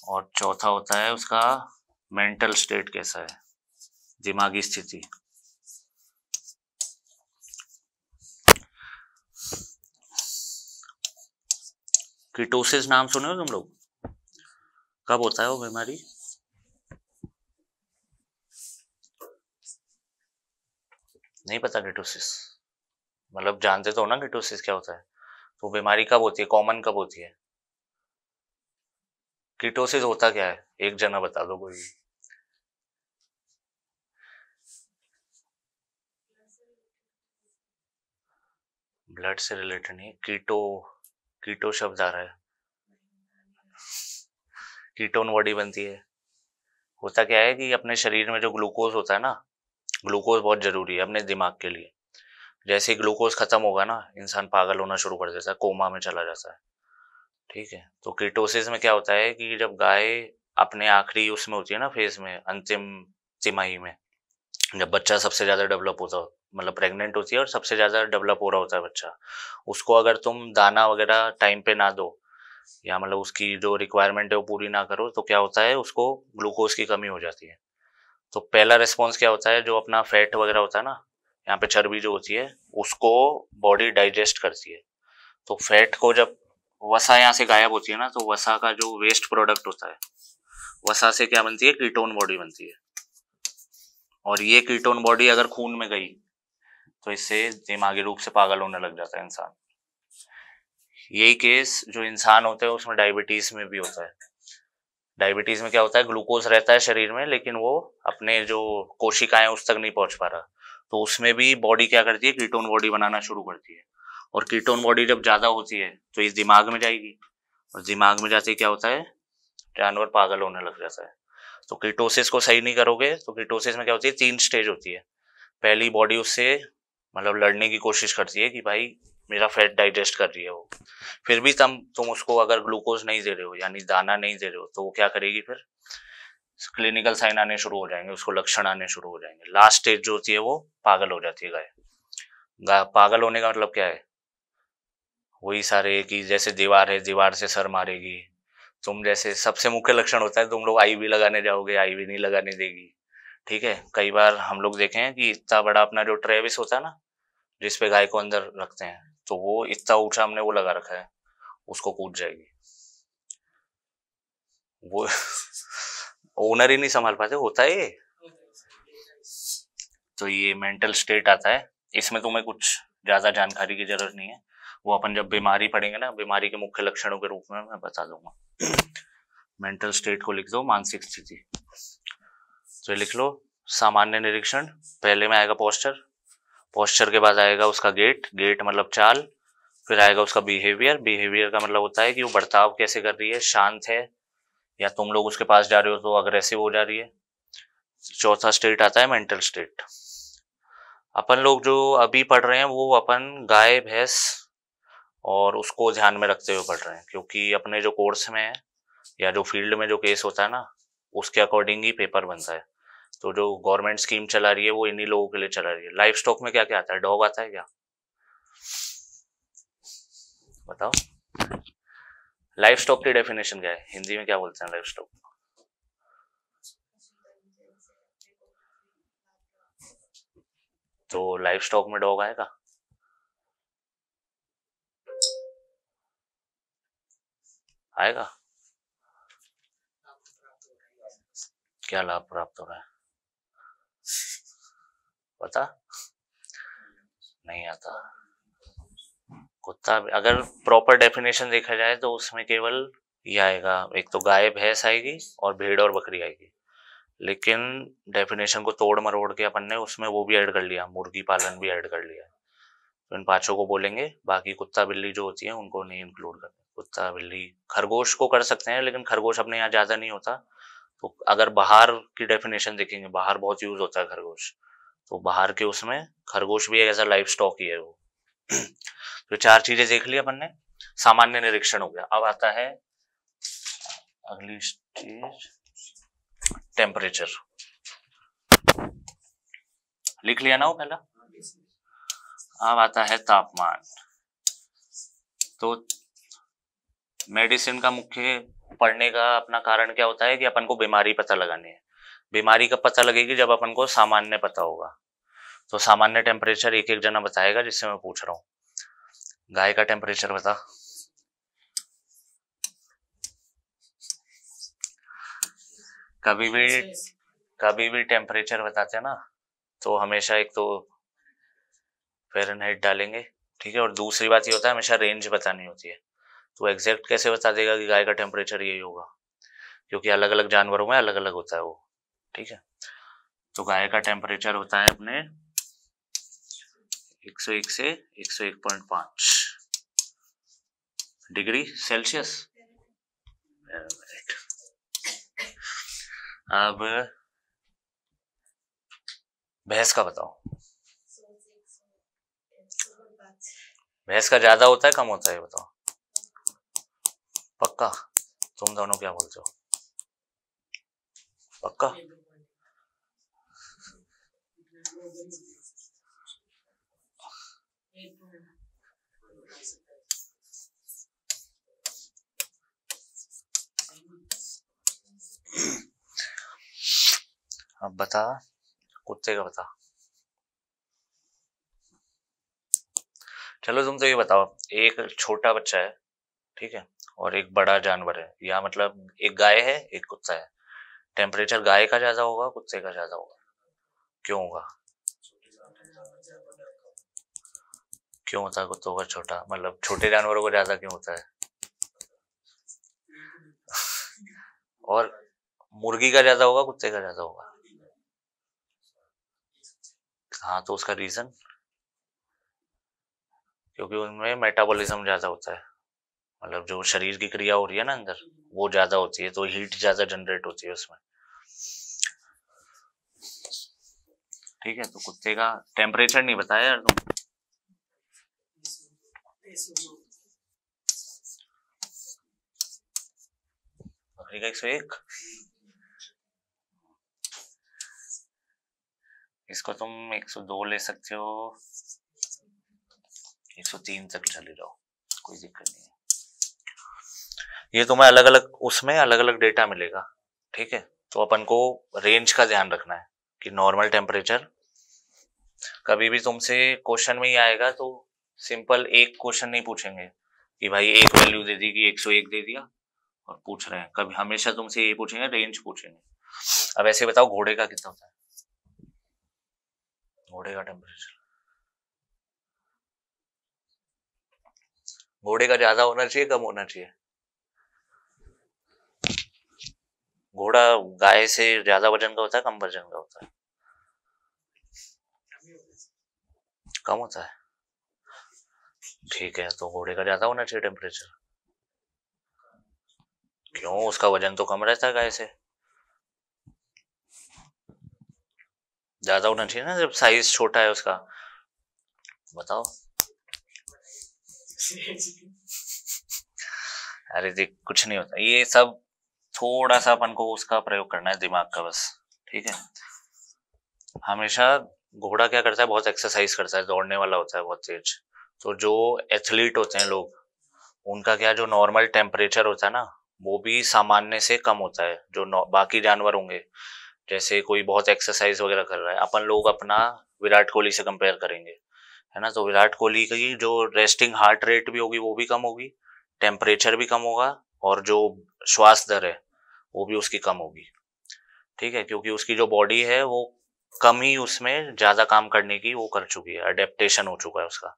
[SPEAKER 1] और चौथा होता है उसका मेंटल स्टेट कैसा है, दिमागी स्थिति। कीटोसिस नाम सुने हो तुम लोग? कब होता है वो बीमारी? नहीं पता कीटोसिस? मतलब जानते तो हो ना कीटोसिस क्या होता है? तो बीमारी कब होती है, कॉमन कब होती है? कीटोसिस होता क्या है, एक जना बता दो कोई। ब्लड से रिलेटेड नहीं, कीटो, कीटो शब्द आ रहा है, कीटोन बॉडी बनती है। होता क्या है कि अपने शरीर में जो ग्लूकोज होता है ना, ग्लूकोज बहुत जरूरी है अपने दिमाग के लिए। जैसे ही ग्लूकोज खत्म होगा ना, इंसान पागल होना शुरू कर देता है, कोमा में चला जाता है। ठीक है, तो कीटोसिस में क्या होता है कि जब गाय अपने आखिरी उसमें होती है ना, फेज में, अंतिम तिमाही में, जब बच्चा सबसे ज्यादा डेवलप होता हो, मतलब प्रेग्नेंट होती है और सबसे ज्यादा डेवलप हो रहा होता है बच्चा, उसको अगर तुम दाना वगैरह टाइम पे ना दो, या मतलब उसकी जो रिक्वायरमेंट है वो पूरी ना करो, तो क्या होता है, उसको ग्लूकोज की कमी हो जाती है। तो पहला रिस्पॉन्स क्या होता है, जो अपना फैट वगैरह होता है ना, यहाँ पे चर्बी जो होती है, उसको बॉडी डाइजेस्ट करती है। तो फैट को जब वसा यहाँ से गायब होती है ना, तो वसा का जो वेस्ट प्रोडक्ट होता है, वसा से क्या बनती है, कीटोन बॉडी बनती है। और ये कीटोन बॉडी अगर खून में गई तो इससे दिमागी रूप से पागल होने लग जाता है इंसान। यही केस जो इंसान होते हैं उसमें डायबिटीज में भी होता है। डायबिटीज में क्या होता है, ग्लूकोज रहता है शरीर में, लेकिन वो अपने जो कोशिकाएं उस तक नहीं पहुंच पा रहा, तो उसमें भी बॉडी क्या करती है, कीटोन बॉडी बनाना शुरू करती है। और कीटोन बॉडी जब ज्यादा होती है तो इस दिमाग में जाएगी, और दिमाग में जाते ही क्या होता है, जानवर पागल होने लग जाता है। तो कीटोसिस को सही नहीं करोगे तो कीटोसिस में क्या होती है, 3 स्टेज होती है। पहली, बॉडी उससे मतलब लड़ने की कोशिश करती है कि भाई मेरा फैट डाइजेस्ट कर रही है वो। फिर भी तुम उसको अगर ग्लूकोज नहीं दे रहे हो, यानी दाना नहीं दे रहे हो, तो वो क्या करेगी, फिर क्लिनिकल साइन आने शुरू हो जाएंगे, उसको लक्षण आने शुरू हो जाएंगे। लास्ट स्टेज जो होती है वो पागल हो जाती है गाय। पागल होने का मतलब क्या है, वही सारे कि जैसे दीवार है, दीवार से सर मारेगी। तुम जैसे सबसे मुख्य लक्षण होता है, तुम लोग आईवी लगाने जाओगे, आईवी नहीं लगाने देगी। ठीक है, कई बार हम लोग देखे हैं कि इतना बड़ा अपना जो ट्रेविस होता है ना, जिसपे गाय को अंदर रखते हैं, तो वो इतना ऊंचा हमने वो लगा रखा है, उसको कूद जाएगी वो। ओनर ही नहीं संभाल पाते, होता है ये। तो ये मेंटल स्टेट आता है, इसमें तुम्हें कुछ ज्यादा जानकारी की जरूरत नहीं है, वो अपन जब बीमारी पढ़ेंगे ना, बीमारी के मुख्य लक्षणों के रूप में मैं बता दूंगा। मेंटल स्टेट को लिख दो, मानसिक स्थिति। तो लिख लो, सामान्य निरीक्षण, पहले में आएगा पोस्चर, पोस्चर के बाद आएगा उसका गेट, गेट मतलब चाल, फिर आएगा उसका बिहेवियर, बिहेवियर का मतलब होता है कि वो बर्ताव कैसे कर रही है, शांत है या तुम लोग उसके पास जा रहे हो तो अग्रेसिव हो जा रही है। चौथा स्टेट आता है मेंटल स्टेट। अपन लोग जो अभी पढ़ रहे हैं वो अपन गाय भैंस और उसको ध्यान में रखते हुए पढ़ रहे हैं, क्योंकि अपने जो कोर्स में है या जो फील्ड में जो केस होता है ना, उसके अकॉर्डिंग ही पेपर बनता है। तो जो गवर्नमेंट स्कीम चला रही है वो इन्हीं लोगों के लिए चला रही है। लाइफ स्टॉक में क्या क्या आता है, डॉग आता है क्या, बताओ। लाइफ स्टॉक की डेफिनेशन क्या है, हिंदी में क्या बोलते हैं लाइफ स्टॉक? तो लाइफ स्टॉक में डॉग आएगा? आएगा? क्या लाभ प्राप्त हो रहा है, पता नहीं आता। कुत्ता अगर प्रॉपर डेफिनेशन देखा जाए तो उसमें केवल ये आएगा, एक तो गाय भैंस आएगी और भेड़ और बकरी आएगी। लेकिन डेफिनेशन को तोड़ मरोड़ के अपन ने उसमें वो भी ऐड कर लिया, मुर्गी पालन भी ऐड कर लिया। तो इन पांचों को बोलेंगे, बाकी कुत्ता बिल्ली जो होती है उनको नहीं इंक्लूड करते। कुत्ता बिल्ली, खरगोश को कर सकते हैं, लेकिन खरगोश अपने यहाँ ज्यादा नहीं होता। तो अगर बाहर की डेफिनेशन देखेंगे, बाहर बहुत यूज होता है खरगोश, तो बाहर के उसमें खरगोश भी एक ऐसा लाइफ स्टॉक ही है वो। तो 4 चीजें देख ली अपन ने, सामान्य निरीक्षण हो गया। अब आता है अगली चीज, टेम्परेचर। लिख लिया ना वो पहला। अब आता है तापमान। तो मेडिसिन का मुख्य पढ़ने का अपना कारण क्या होता है कि अपन को बीमारी पता लगानी है। बीमारी कब पता लगेगी, जब अपन को सामान्य पता होगा। तो सामान्य टेम्परेचर एक एक जना बताएगा जिससे मैं पूछ रहा हूँ। गाय का टेम्परेचर बता। कभी भी टेम्परेचर बताते हैं ना तो हमेशा एक तो फ़ारेनहाइट डालेंगे, ठीक है, और दूसरी बात ये होता है हमेशा रेंज बतानी होती है। तो एग्जैक्ट कैसे बता देगा कि गाय का टेम्परेचर यही होगा, क्योंकि अलग अलग जानवरों में अलग अलग होता है वो, ठीक है। तो गाय का टेम्परेचर होता है अपने 101 से 101.5 डिग्री सेल्सियस। अब भैंस का बताओ। भैंस का ज्यादा होता है कम होता है बताओ, पक्का? तुम दोनों क्या बोलते हो, पक्का? अब बता, कुत्ते का बता। चलो तुम तो ये बताओ, एक छोटा बच्चा है, ठीक है, और एक बड़ा जानवर है, या मतलब एक गाय है एक कुत्ता है, टेम्परेचर गाय का ज्यादा होगा कुत्ते का ज्यादा होगा? क्यों होगा? क्यों होता है कुत्तों का छोटा, मतलब छोटे जानवरों को ज्यादा क्यों होता है? और मुर्गी का ज्यादा होगा कुत्ते का ज्यादा होगा? हाँ, तो उसका रीजन, क्योंकि उनमें मेटाबॉलिज्म ज्यादा होता है, मतलब जो शरीर की क्रिया हो रही है ना अंदर वो ज्यादा होती है, तो हीट ज्यादा जनरेट होती है उसमें, ठीक है। तो कुत्ते का टेम्परेचर नहीं बताया यार तुम। बकरी का 101। इसको तुम 102 ले सकते हो, 103 तक चले जाओ, कोई दिक्कत नहीं है। ये तुम्हें अलग अलग उसमें अलग अलग डेटा मिलेगा, ठीक है। तो अपन को रेंज का ध्यान रखना है कि नॉर्मल टेम्परेचर कभी भी तुमसे क्वेश्चन में ही आएगा तो सिंपल एक क्वेश्चन नहीं पूछेंगे कि भाई एक वैल्यू दे दी कि 101 दे दिया और पूछ रहे हैं, कभी हमेशा तुमसे ये पूछेंगे, रेंज पूछेंगे। अब ऐसे बताओ घोड़े का कितना होता है, घोड़े का टेम्परेचर? घोड़े का ज्यादा होना चाहिए कम होना चाहिए? घोड़ा गाय से ज्यादा वजन का होता है कम वजन का होता है? कम होता है, ठीक है। तो घोड़े का ज्यादा होना चाहिए टेम्परेचर। क्यों, उसका वजन तो कम रहता है गाय से। ज्यादा होना चाहिए ना जब साइज छोटा है उसका। बताओ। अरे देख कुछ नहीं होता, ये सब थोड़ा सा अपन को उसका प्रयोग करना है दिमाग का बस, ठीक है। हमेशा घोड़ा क्या करता है, बहुत एक्सरसाइज करता है, दौड़ने वाला होता है बहुत तेज। तो जो एथलीट होते हैं लोग, उनका क्या जो नॉर्मल टेम्परेचर होता है ना वो भी सामान्य से कम होता है। जो बाकी जानवर होंगे, जैसे कोई बहुत एक्सरसाइज वगैरह कर रहा है, अपन लोग अपना विराट कोहली से कंपेयर करेंगे, है ना, तो विराट कोहली की जो रेस्टिंग हार्ट रेट भी होगी वो भी कम होगी, टेम्परेचर भी कम होगा, और जो श्वास दर है वो भी उसकी कम होगी, ठीक है, क्योंकि उसकी जो बॉडी है वो कम ही उसमें ज्यादा काम करने की वो कर चुकी है, अडेप्टेशन हो चुका है उसका।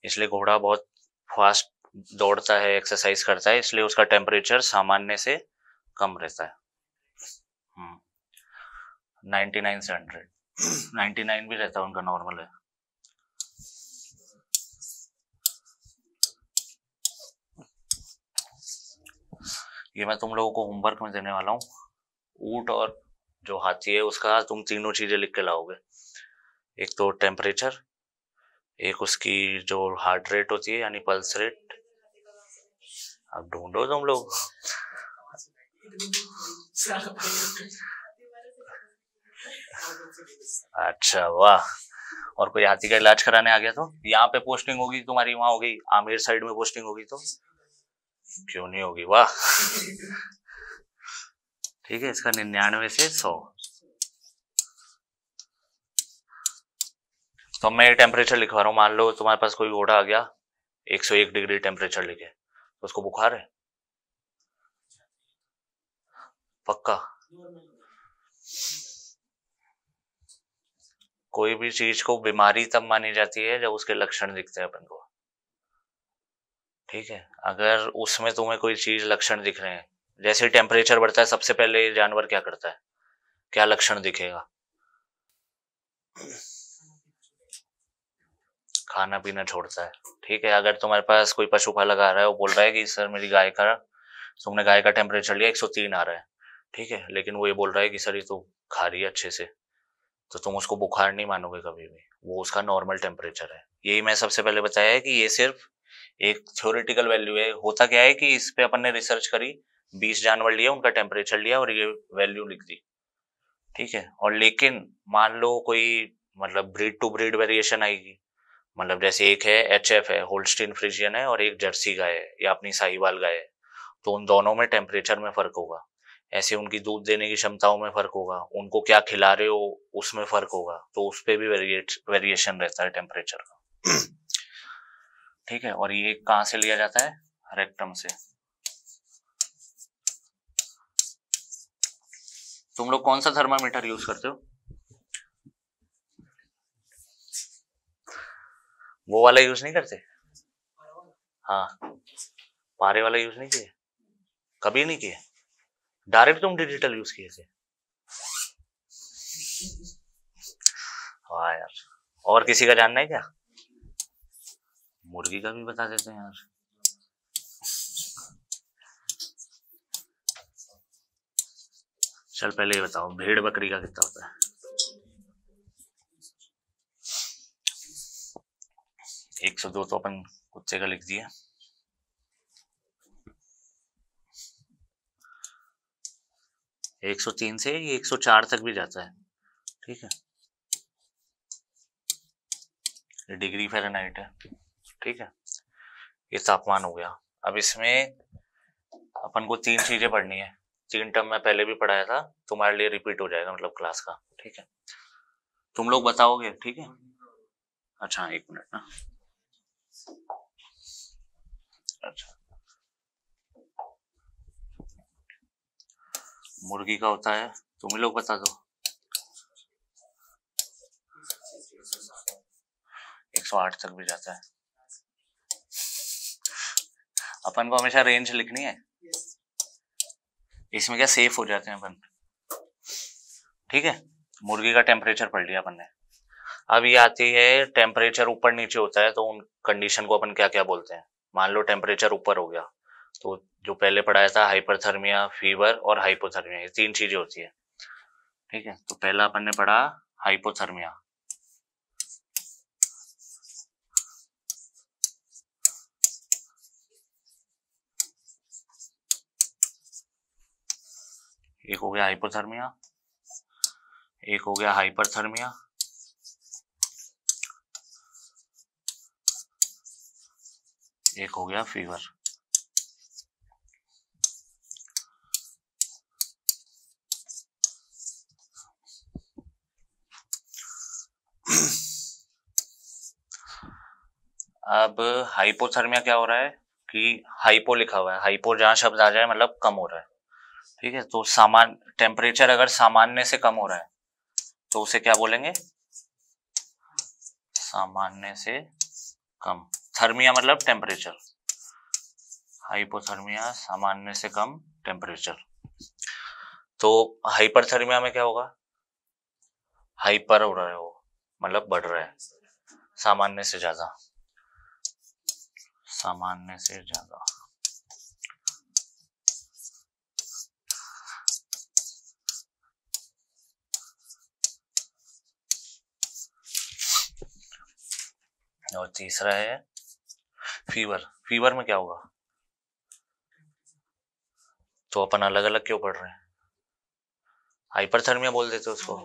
[SPEAKER 1] इसलिए घोड़ा बहुत फास्ट दौड़ता है, एक्सरसाइज करता है, इसलिए उसका टेम्परेचर सामान्य से कम रहता है। 99 से 100, 99 भी रहता है उनका, नॉर्मल है। ये मैं तुम लोगों को होमवर्क में देने वाला हूँ। ऊंट और जो हाथी है उसका तुम तीनों चीजें लिख के लाओगे, एक तो टेम्परेचर, एक उसकी जो हार्ट रेट होती है यानी पल्स रेट। अब ढूंढो तुम लोग। अच्छा वाह। और कोई हाथी का इलाज कराने आ गया तो यहाँ पे पोस्टिंग होगी तुम्हारी, वहां हो गई आमेर साइड में पोस्टिंग होगी तो क्यों नहीं होगी, वाह। ठीक है, इसका 99 से 100। तो मैं टेम्परेचर लिखवा रहा हूँ, मान लो तुम्हारे पास कोई घोड़ा आ गया 101 डिग्री टेम्परेचर लेके, तो उसको बुखार है पक्का? कोई भी चीज को बीमारी तब मानी जाती है जब उसके लक्षण दिखते हैं अपन को, ठीक है। अगर उसमें तुम्हें कोई चीज लक्षण दिख रहे हैं, जैसे टेम्परेचर बढ़ता है सबसे पहले जानवर क्या करता है, क्या लक्षण दिखेगा? खाना पीना छोड़ता है, ठीक है। अगर तुम्हारे पास कोई पशुपालक आ रहा है, वो बोल रहा है कि सर मेरी गाय का, तुमने गाय का टेम्परेचर लिया 103 आ रहा है, ठीक है, लेकिन वो ये बोल रहा है कि सर ये तो खा रही है अच्छे से, तो तुम उसको बुखार नहीं मानोगे कभी भी, वो उसका नॉर्मल टेम्परेचर है। यही मैं सबसे पहले बताया है कि ये सिर्फ एक थ्योरेटिकल वैल्यू है। होता क्या है कि इस पे अपन ने रिसर्च करी, 20 जानवर लिया, उनका टेम्परेचर लिया और ये वैल्यू लिख दी, ठीक है। और लेकिन मान लो कोई मतलब ब्रीड टू ब्रीड वेरिएशन आएगी, मतलब जैसे एक है HF है, होल्स्टीन फ्रिजियन है, और एक जर्सी गाय है या अपनी साहिवाल गाय है, तो उन दोनों में टेम्परेचर में फर्क होगा। ऐसे उनकी दूध देने की क्षमताओं में फर्क होगा, उनको क्या खिला रहे हो उसमें फर्क होगा, तो उस पे भी वेरिएशन रहता है टेम्परेचर का। ठीक है। और ये कहाँ से लिया जाता है? रेक्टम से। तुम लोग कौन सा थर्मामीटर यूज करते हो? वो वाला यूज नहीं करते? हाँ, पारे वाला यूज नहीं किए? कभी नहीं किए? डायरेक्ट तुम डिजिटल यूज किए थे? हाँ यार, और किसी का जानना है क्या? मुर्गी का भी बता देते हैं यार। चल पहले ये बताओ, भेड़ बकरी का कितना होता है? 102 तो अपन कुत्ते का लिख दिया। 103 से ये 104 तक भी जाता है, ठीक है। ये डिग्री फ़ारेनहाइट है, ठीक है। ये तापमान हो गया। अब इसमें अपन को 3 चीजें पढ़नी है, 3 टर्म मैं पहले भी पढ़ाया था, तुम्हारे लिए रिपीट हो जाएगा मतलब क्लास का, ठीक है। तुम लोग बताओगे, ठीक है। अच्छा 1 मिनट ना। अच्छा, मुर्गी का होता है, तुम ही लोग बता दो। 108 तक भी जाता है। अपन को हमेशा रेंज लिखनी है, इसमें क्या सेफ हो जाते हैं अपन, ठीक है। मुर्गी का टेम्परेचर पढ़ लिया अपन ने। अब ये आती है टेम्परेचर ऊपर नीचे होता है, तो उन कंडीशन को अपन क्या क्या बोलते हैं। मान लो टेम्परेचर ऊपर हो गया, तो जो पहले पढ़ाया था हाइपरथर्मिया, फीवर और हाइपोथर्मिया, ये 3 चीजें होती है, ठीक है। तो पहला अपन ने पढ़ा हाइपोथर्मिया। एक हो गया हाइपोथर्मिया, एक हो गया हाइपरथर्मिया, एक हो गया फीवर। अब हाइपोथर्मिया क्या हो रहा है कि हाइपो लिखा हुआ है, हाइपो जहां शब्द आ जाए मतलब कम हो रहा है, ठीक है। तो सामान्य टेम्परेचर अगर सामान्य से कम हो रहा है तो उसे क्या बोलेंगे? सामान्य से कम। थर्मिया मतलब टेम्परेचर, हाइपोथर्मिया सामान्य से कम टेम्परेचर। तो हाइपरथर्मिया में क्या होगा? हाइपर हो रहा है वो, मतलब बढ़ रहा है, सामान्य से ज्यादा, सामान्य से ज्यादा। और तीसरा है फीवर। फीवर में क्या होगा? तो अपन अलग अलग क्यों पढ़ रहे हैं? हाइपरथर्मिया बोल देते उसको,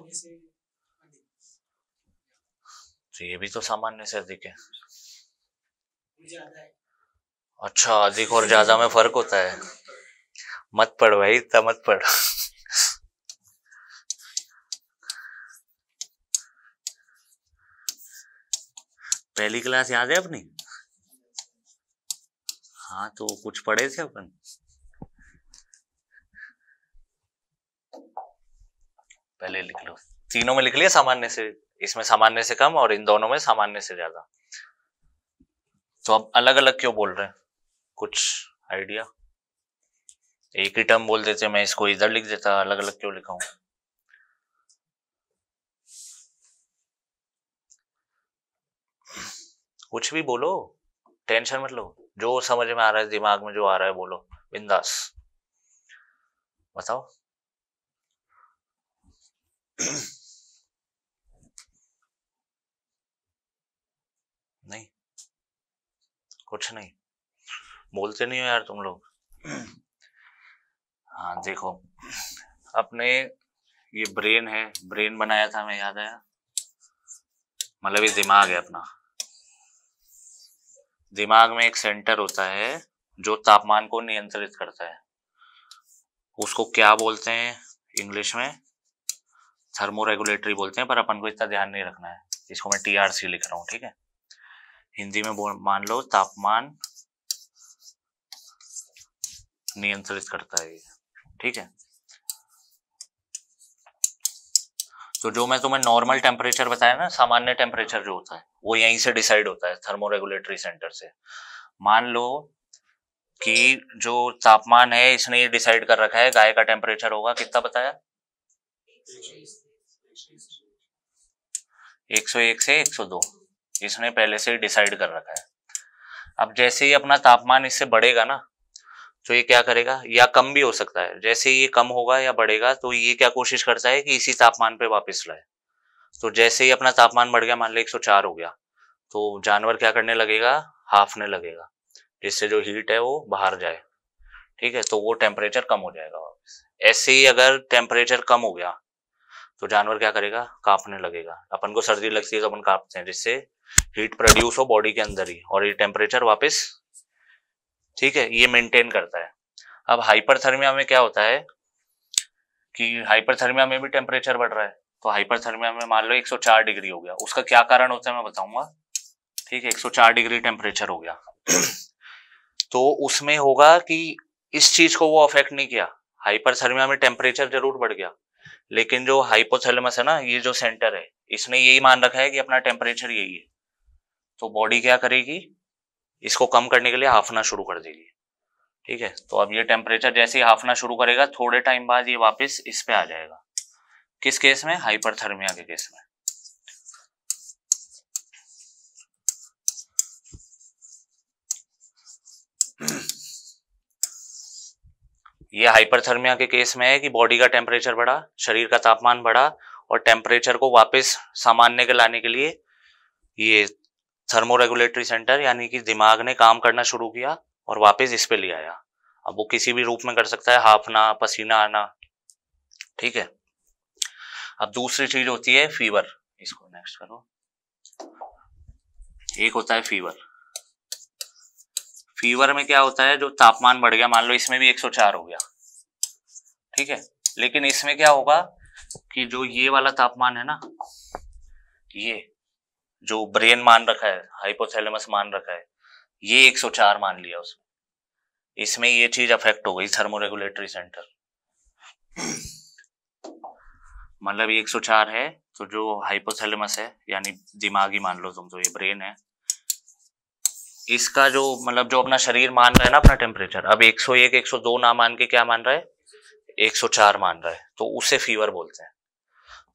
[SPEAKER 1] तो ये भी तो सामान्य से अधिक है। अच्छा, अधिक और ज्यादा में फर्क होता है? मत पढ़ भाई, इतना मत पढ़। पहली क्लास याद है अपनी? हाँ तो कुछ पढ़े थे अपन। पहले लिख लो, तीनों में लिख लिया सामान्य से, इसमें सामान्य से कम और इन दोनों में सामान्य से ज्यादा। तो अब अलग अलग क्यों बोल रहे हैं, कुछ आइडिया? एक ही टर्म बोल देते, मैं इसको इधर लिख देता, अलग अलग क्यों लिखा हूं? कुछ भी बोलो, टेंशन मत लो, जो समझ में आ रहा है, दिमाग में जो आ रहा है बोलो, बिंदास बताओ। नहीं, कुछ नहीं बोलते नहीं हो यार तुम लोग। हाँ देखो, अपने ये ब्रेन है, ब्रेन बनाया था हमें, याद आया? मतलब ये दिमाग है अपना। दिमाग में एक सेंटर होता है जो तापमान को नियंत्रित करता है, उसको क्या बोलते हैं इंग्लिश में? थर्मोरेगुलेटरी बोलते हैं, पर अपन को इतना ध्यान नहीं रखना है, इसको मैं TRC लिख रहा हूँ, ठीक है? हिंदी में मान लो तापमान नियंत्रित करता है, ठीक है? तो जो मैं तुम्हें नॉर्मल टेम्परेचर बताया ना, सामान्य टेम्परेचर जो होता है, वो यहीं से डिसाइड होता है, थर्मोरेगुलेटरी सेंटर से। मान लो कि जो तापमान है इसने ये डिसाइड कर रखा है, गाय का टेम्परेचर होगा कितना बताया? 101 से 102, इसने पहले से डिसाइड कर रखा है। अब जैसे ही अपना तापमान इससे बढ़ेगा ना, तो ये क्या करेगा, या कम भी हो सकता है, जैसे ये कम होगा या बढ़ेगा तो ये क्या कोशिश करता है कि इसी तापमान पे वापस लाए। तो जैसे ही अपना तापमान बढ़ गया, मान लो 104 हो गया, तो जानवर क्या करने लगेगा, हाफने लगेगा, जिससे जो हीट है वो बाहर जाए, ठीक है? तो वो टेम्परेचर कम हो जाएगा वापस। ऐसे ही अगर टेम्परेचर कम हो गया तो जानवर क्या करेगा, कांपने लगेगा। अपन को सर्दी लगती है तो अपन कांपते हैं, जिससे हीट प्रोड्यूस हो बॉडी के अंदर ही, और ये टेम्परेचर वापस, ठीक है, ये मेंटेन करता है। अब हाइपरथर्मिया में क्या होता है कि हाइपरथर्मिया में भी टेम्परेचर बढ़ रहा है, तो हाइपरथर्मिया में मान लो 104 डिग्री हो गया, उसका क्या कारण होता है मैं बताऊंगा, ठीक है? 104 डिग्री टेम्परेचर हो गया तो उसमें होगा कि इस चीज को वो अफेक्ट नहीं किया, हाइपरथर्मिया में टेम्परेचर जरूर बढ़ गया, लेकिन जो हाइपोथैलेमस है ना, ये जो सेंटर है, इसने यही मान रखा है कि अपना टेम्परेचर यही है, तो बॉडी क्या करेगी, इसको कम करने के लिए हाफना शुरू कर देगी, ठीक है? तो अब ये टेम्परेचर जैसे ही हाफना शुरू करेगा, थोड़े टाइम बाद ये वापस इस पे आ जाएगा। किस केस में? हाइपरथर्मिया के केस में। ये हाइपरथर्मिया के केस में है कि बॉडी का टेम्परेचर बढ़ा, शरीर का तापमान बढ़ा, और टेम्परेचर को वापस सामान्य के लाने के लिए ये थर्मोरेगुलेटरी सेंटर यानी कि दिमाग ने काम करना शुरू किया और वापस इस पे ले आया। अब वो किसी भी रूप में कर सकता है, हाफना, पसीना आना, ठीक है? अब दूसरी चीज होती है फीवर, इसको नेक्स्ट करो। एक होता है फीवर। फीवर में क्या होता है, जो तापमान बढ़ गया, मान लो इसमें भी 104 हो गया, ठीक है? लेकिन इसमें क्या होगा कि जो ये वाला तापमान है ना, ये जो ब्रेन मान रखा है, हाइपोथैलेमस मान रखा है, ये 104 मान लिया उसमें, इसमें ये चीज अफेक्ट हो गई, थर्मोरेगुलेटरी सेंटर। मतलब 104 है, तो जो हाइपोथैलेमस है यानी दिमागी मान लो तुम, तो ये ब्रेन है, इसका जो मतलब जो अपना शरीर मान रहा है ना अपना टेम्परेचर, अब 101 102 ना मान के क्या मान रहा है, 104 मान रहा है, तो उसे फीवर बोलते हैं।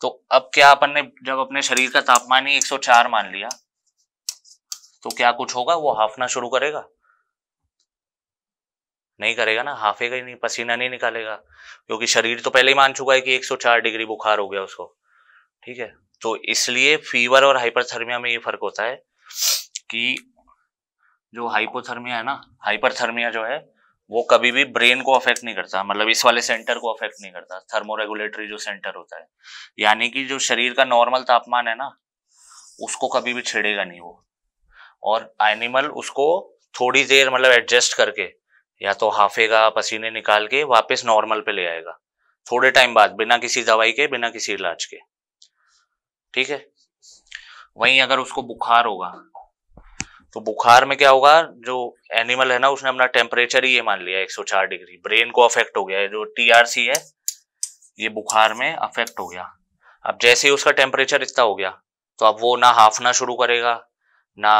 [SPEAKER 1] तो अब क्या अपन ने जब अपने शरीर का तापमान ही 104 मान लिया, तो क्या कुछ होगा, वो हाफना शुरू करेगा? नहीं करेगा ना, हाफेगा ही नहीं, पसीना नहीं निकालेगा, क्योंकि शरीर तो पहले ही मान चुका है कि 104 डिग्री बुखार हो गया उसको, ठीक है? तो इसलिए फीवर और हाइपरथर्मिया में ये फर्क होता है कि जो हाइपोथर्मिया है ना, हाइपरथर्मिया जो है वो कभी भी ब्रेन को अफेक्ट नहीं करता, मतलब इस वाले सेंटर को अफेक्ट नहीं करता, थर्मोरेगुलेटरी जो सेंटर होता है, यानी कि जो शरीर का नॉर्मल तापमान है ना, उसको कभी भी छेड़ेगा नहीं वो, और एनिमल उसको थोड़ी देर मतलब एडजस्ट करके या तो हाफेगा, पसीने निकाल के वापस नॉर्मल पे ले आएगा थोड़े टाइम बाद, बिना किसी दवाई के, बिना किसी इलाज के, ठीक है? वहीं अगर उसको बुखार होगा तो बुखार में क्या होगा, जो एनिमल है ना उसने अपना टेम्परेचर ही ये मान लिया 104 डिग्री, ब्रेन को अफेक्ट हो गया है, जो टीआरसी है ये बुखार में अफेक्ट हो गया। अब जैसे ही उसका टेम्परेचर इतना हो गया तो अब वो ना हाफना शुरू करेगा ना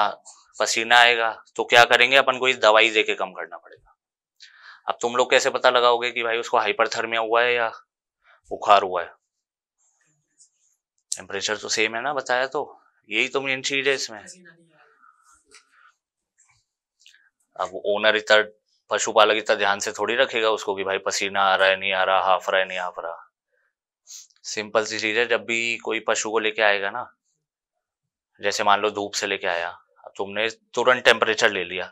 [SPEAKER 1] पसीना आएगा, तो क्या करेंगे अपन को इस दवाई दे के कम करना पड़ेगा। अब तुम लोग कैसे पता लगाओगे कि भाई उसको हाइपरथर्मिया हुआ है या बुखार हुआ है? टेम्परेचर तो सेम है ना, बताया तो, यही तो मेन चीज है इसमें। अब ओनर इतना, पशुपालक इतना ध्यान से थोड़ी रखेगा उसको कि भाई पसीना आ रहा है नहीं आ रहा, हाफ रहा है नहीं हाफ रहा। सिंपल सी चीज है, जब भी कोई पशु को लेके आएगा ना, जैसे मान लो धूप से लेके आया, अब तुमने तुरंत टेम्परेचर ले लिया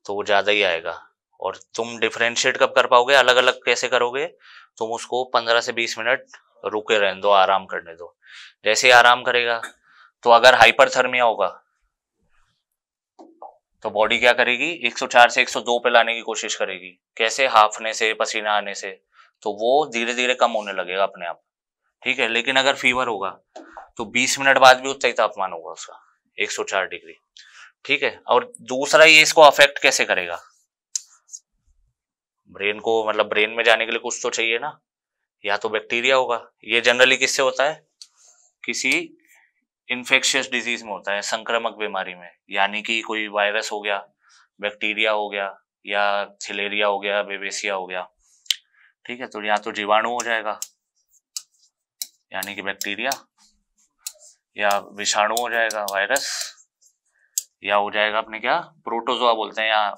[SPEAKER 1] तो वो ज्यादा ही आएगा। और तुम डिफरेंशिएट कब कर पाओगे, अलग अलग कैसे करोगे, तुम उसको 15 से 20 मिनट रुके रहने दो, आराम करने दो। जैसे ही आराम करेगा तो अगर हाइपरथर्मिया होगा तो बॉडी क्या करेगी, 104 से 102 पे लाने की कोशिश करेगी। कैसे? हाफने से, पसीना आने से। तो वो धीरे धीरे कम होने लगेगा अपने आप, ठीक है। लेकिन अगर फीवर होगा तो 20 मिनट बाद भी उतना ही तापमान होगा उसका, 104 डिग्री, ठीक है। और दूसरा ये इसको अफेक्ट कैसे करेगा, ब्रेन को, मतलब ब्रेन में जाने के लिए कुछ तो चाहिए ना, या तो बैक्टीरिया होगा। ये जनरली किससे होता है, किसी इन्फेक्शियस डिजीज में होता है, संक्रामक बीमारी में, यानी कि कोई वायरस हो गया, बैक्टीरिया हो गया, या थिलेरिया हो गया, बेबेसिया हो गया, ठीक है। तो या तो जीवाणु हो जाएगा यानी कि बैक्टीरिया, या विषाणु हो जाएगा वायरस, या हो जाएगा अपने क्या प्रोटोजोआ बोलते हैं, या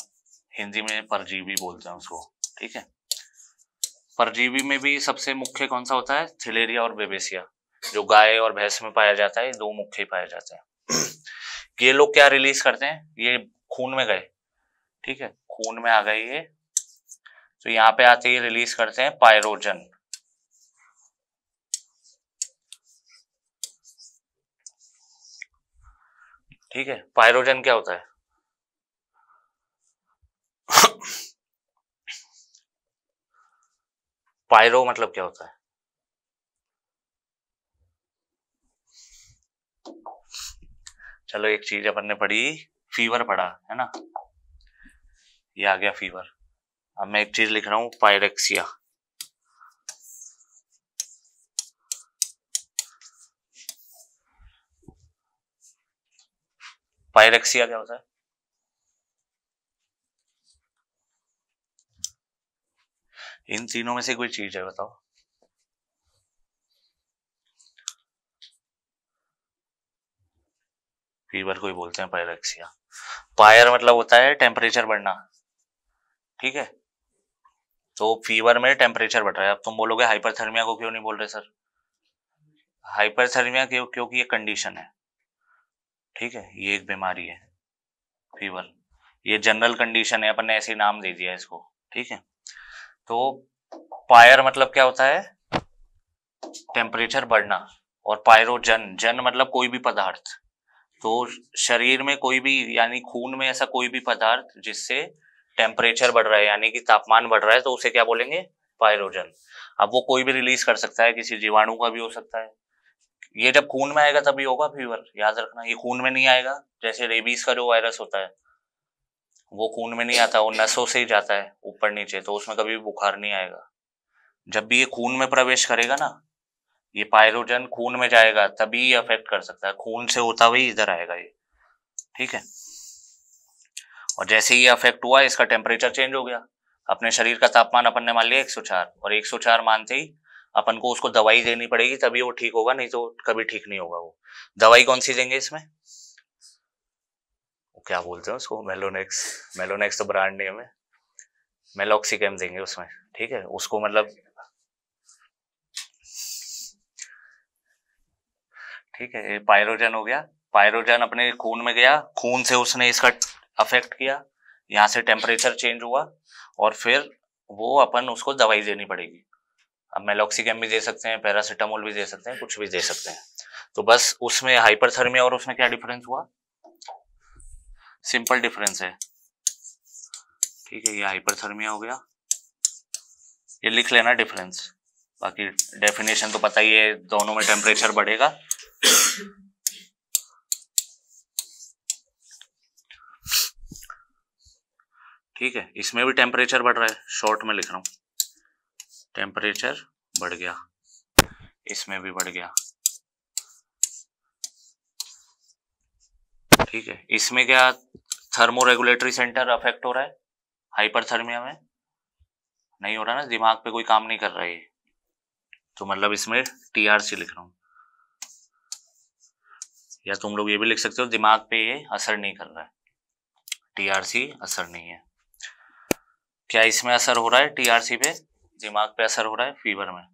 [SPEAKER 1] हिंदी में परजीवी बोलते हैं उसको, ठीक है। परजीवी में भी सबसे मुख्य कौन सा होता है, थिलेरिया और बेबेसिया, जो गाय और भैंस में पाया जाता है, दो मुख्य ही पाए जाते हैं। ये लोग क्या रिलीज करते हैं, ये खून में गए, ठीक है, खून में आ गए ये, तो यहाँ पे आते ही रिलीज करते हैं पायरोजन। ठीक है, पायरोजन क्या होता है? पायरो मतलब क्या होता है? चलो एक चीज अपन ने पढ़ी, फीवर पढ़ा है ना, ये आ गया फीवर। अब मैं एक चीज लिख रहा हूं, पायरेक्सिया। पायरेक्सिया क्या होता है? इन तीनों में से कोई चीज है, बताओ। फीवर को ही बोलते हैं पायरेक्सिया। पायर मतलब होता है टेम्परेचर बढ़ना, ठीक है। तो फीवर में टेम्परेचर बढ़ रहा है। अब तुम बोलोगे हाइपरथर्मिया को क्यों नहीं बोल रहे सर? हाइपरथर्मिया क्योंकि ये कंडीशन है, ठीक है, ये एक बीमारी है फीवर, ये जनरल कंडीशन है, अपन ने ऐसे नाम दे दिया इसको, ठीक है। तो पायर मतलब क्या होता है, टेम्परेचर बढ़ना, और पायरोजन, जन मतलब कोई भी पदार्थ, तो शरीर में कोई भी, यानी खून में ऐसा कोई भी पदार्थ जिससे टेम्परेचर बढ़ रहा है, यानी कि तापमान बढ़ रहा है, तो उसे क्या बोलेंगे, पायरोजन। अब वो कोई भी रिलीज कर सकता है, किसी जीवाणु का भी हो सकता है। ये जब खून में आएगा तभी होगा फीवर, याद रखना। ये खून में नहीं आएगा, जैसे रेबीज का जो वायरस होता है वो खून में नहीं आता, वो नसों से ही जाता है ऊपर नीचे, तो उसमें कभी भी बुखार नहीं आएगा। जब भी ये खून में प्रवेश करेगा ना, ये पायरोजन खून में जाएगा तभी ये अफेक्ट कर सकता है, खून से होता हुआ इधर आएगा ये, ठीक है। और जैसे ये अफेक्ट हुआ, इसका टेम्परेचर चेंज हो गया, अपने शरीर का तापमान अपन ने मान लिया 104, और 104 मानते ही अपन को उसको दवाई देनी पड़ेगी तभी वो ठीक होगा, नहीं तो कभी ठीक नहीं होगा। वो दवाई कौन सी देंगे इसमें, वो क्या बोलते हैं उसको, मेलोनेक्स। मेलोनेक्स तो ब्रांड नेम है, मेलॉक्सिकैम देंगे उसमें, ठीक है। उसको मतलब, ठीक है, ये पायरोजन हो गया। पायरोजन अपने खून में गया, खून से उसने इसका अफेक्ट किया, यहाँ से टेम्परेचर चेंज हुआ, और फिर वो अपन उसको दवाई देनी पड़ेगी। अब मेलॉक्सिकैम भी दे सकते हैं, पैरासिटामोल भी दे सकते हैं, कुछ भी दे सकते हैं। तो बस उसमें हाइपरथर्मिया और उसमें क्या डिफरेंस हुआ, सिंपल डिफरेंस है, ठीक है। ये हाइपरथर्मिया हो गया, ये लिख लेना डिफरेंस, बाकी डेफिनेशन तो पता ही है, दोनों में टेम्परेचर बढ़ेगा। ठीक है, इसमें भी टेम्परेचर बढ़ रहा है, शॉर्ट में लिख रहा हूँ, टेम्परेचर बढ़ गया, इसमें भी बढ़ गया। ठीक है, इसमें क्या थर्मो रेगुलेटरी सेंटर अफेक्ट हो रहा है, हाइपरथर्मिया में नहीं हो रहा ना, दिमाग पे कोई काम नहीं कर रहा है ये, तो मतलब इसमें टीआरसी लिख रहा हूं, या तुम लोग ये भी लिख सकते हो दिमाग पे ये असर नहीं कर रहा है, टीआरसी असर नहीं है। क्या इसमें असर हो रहा है, टीआरसी पे दिमाग पे असर हो रहा है फीवर में?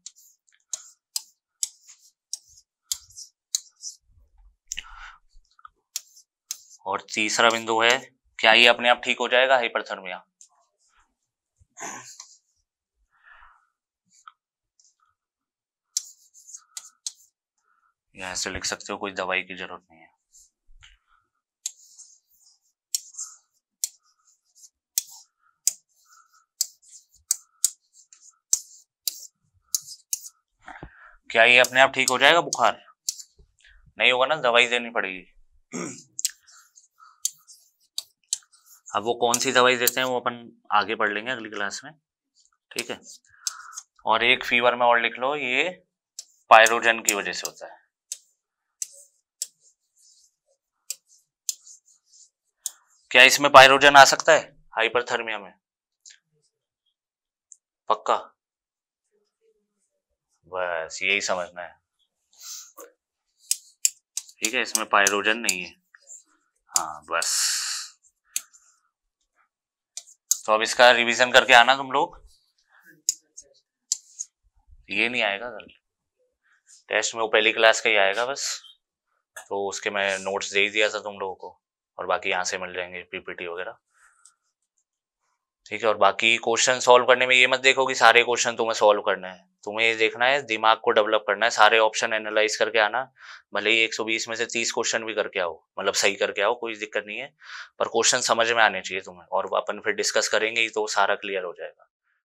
[SPEAKER 1] और तीसरा बिंदु है, क्या ये अपने आप ठीक हो जाएगा हाइपरथर्मिया? या ऐसे लिख सकते हो, कोई दवाई की जरूरत नहीं है। क्या ये अपने आप ठीक हो जाएगा बुखार? नहीं होगा ना, दवाई देनी पड़ेगी। अब वो कौन सी दवाई देते हैं वो अपन आगे पढ़ लेंगे अगली क्लास में, ठीक है। और एक फीवर में और लिख लो, ये पायरोजन की वजह से होता है। क्या इसमें पायरोजन आ सकता है हाइपरथर्मिया में? पक्का? बस यही समझना है, ठीक है, इसमें पायरोजन नहीं है, हाँ बस। तो अब इसका रिवीजन करके आना तुम लोग, ये नहीं आएगा कल टेस्ट में, वो पहली क्लास का ही आएगा बस, तो उसके मैं नोट्स दे ही दिया था तुम लोगों को, और बाकी यहाँ से मिल जाएंगे पीपीटी वगैरह, ठीक है। और बाकी क्वेश्चन सॉल्व करने में ये मत देखो कि सारे क्वेश्चन तुम्हें सॉल्व करना है, तुम्हें ये देखना है दिमाग को डेवलप करना है, सारे ऑप्शन एनालाइज करके आना, भले ही 120 में से 30 क्वेश्चन भी करके आओ, मतलब सही करके आओ, कोई दिक्कत नहीं है, पर क्वेश्चन समझ में आने चाहिए तुम्हें, और अपन फिर डिस्कस करेंगे ही तो सारा क्लियर हो जाएगा।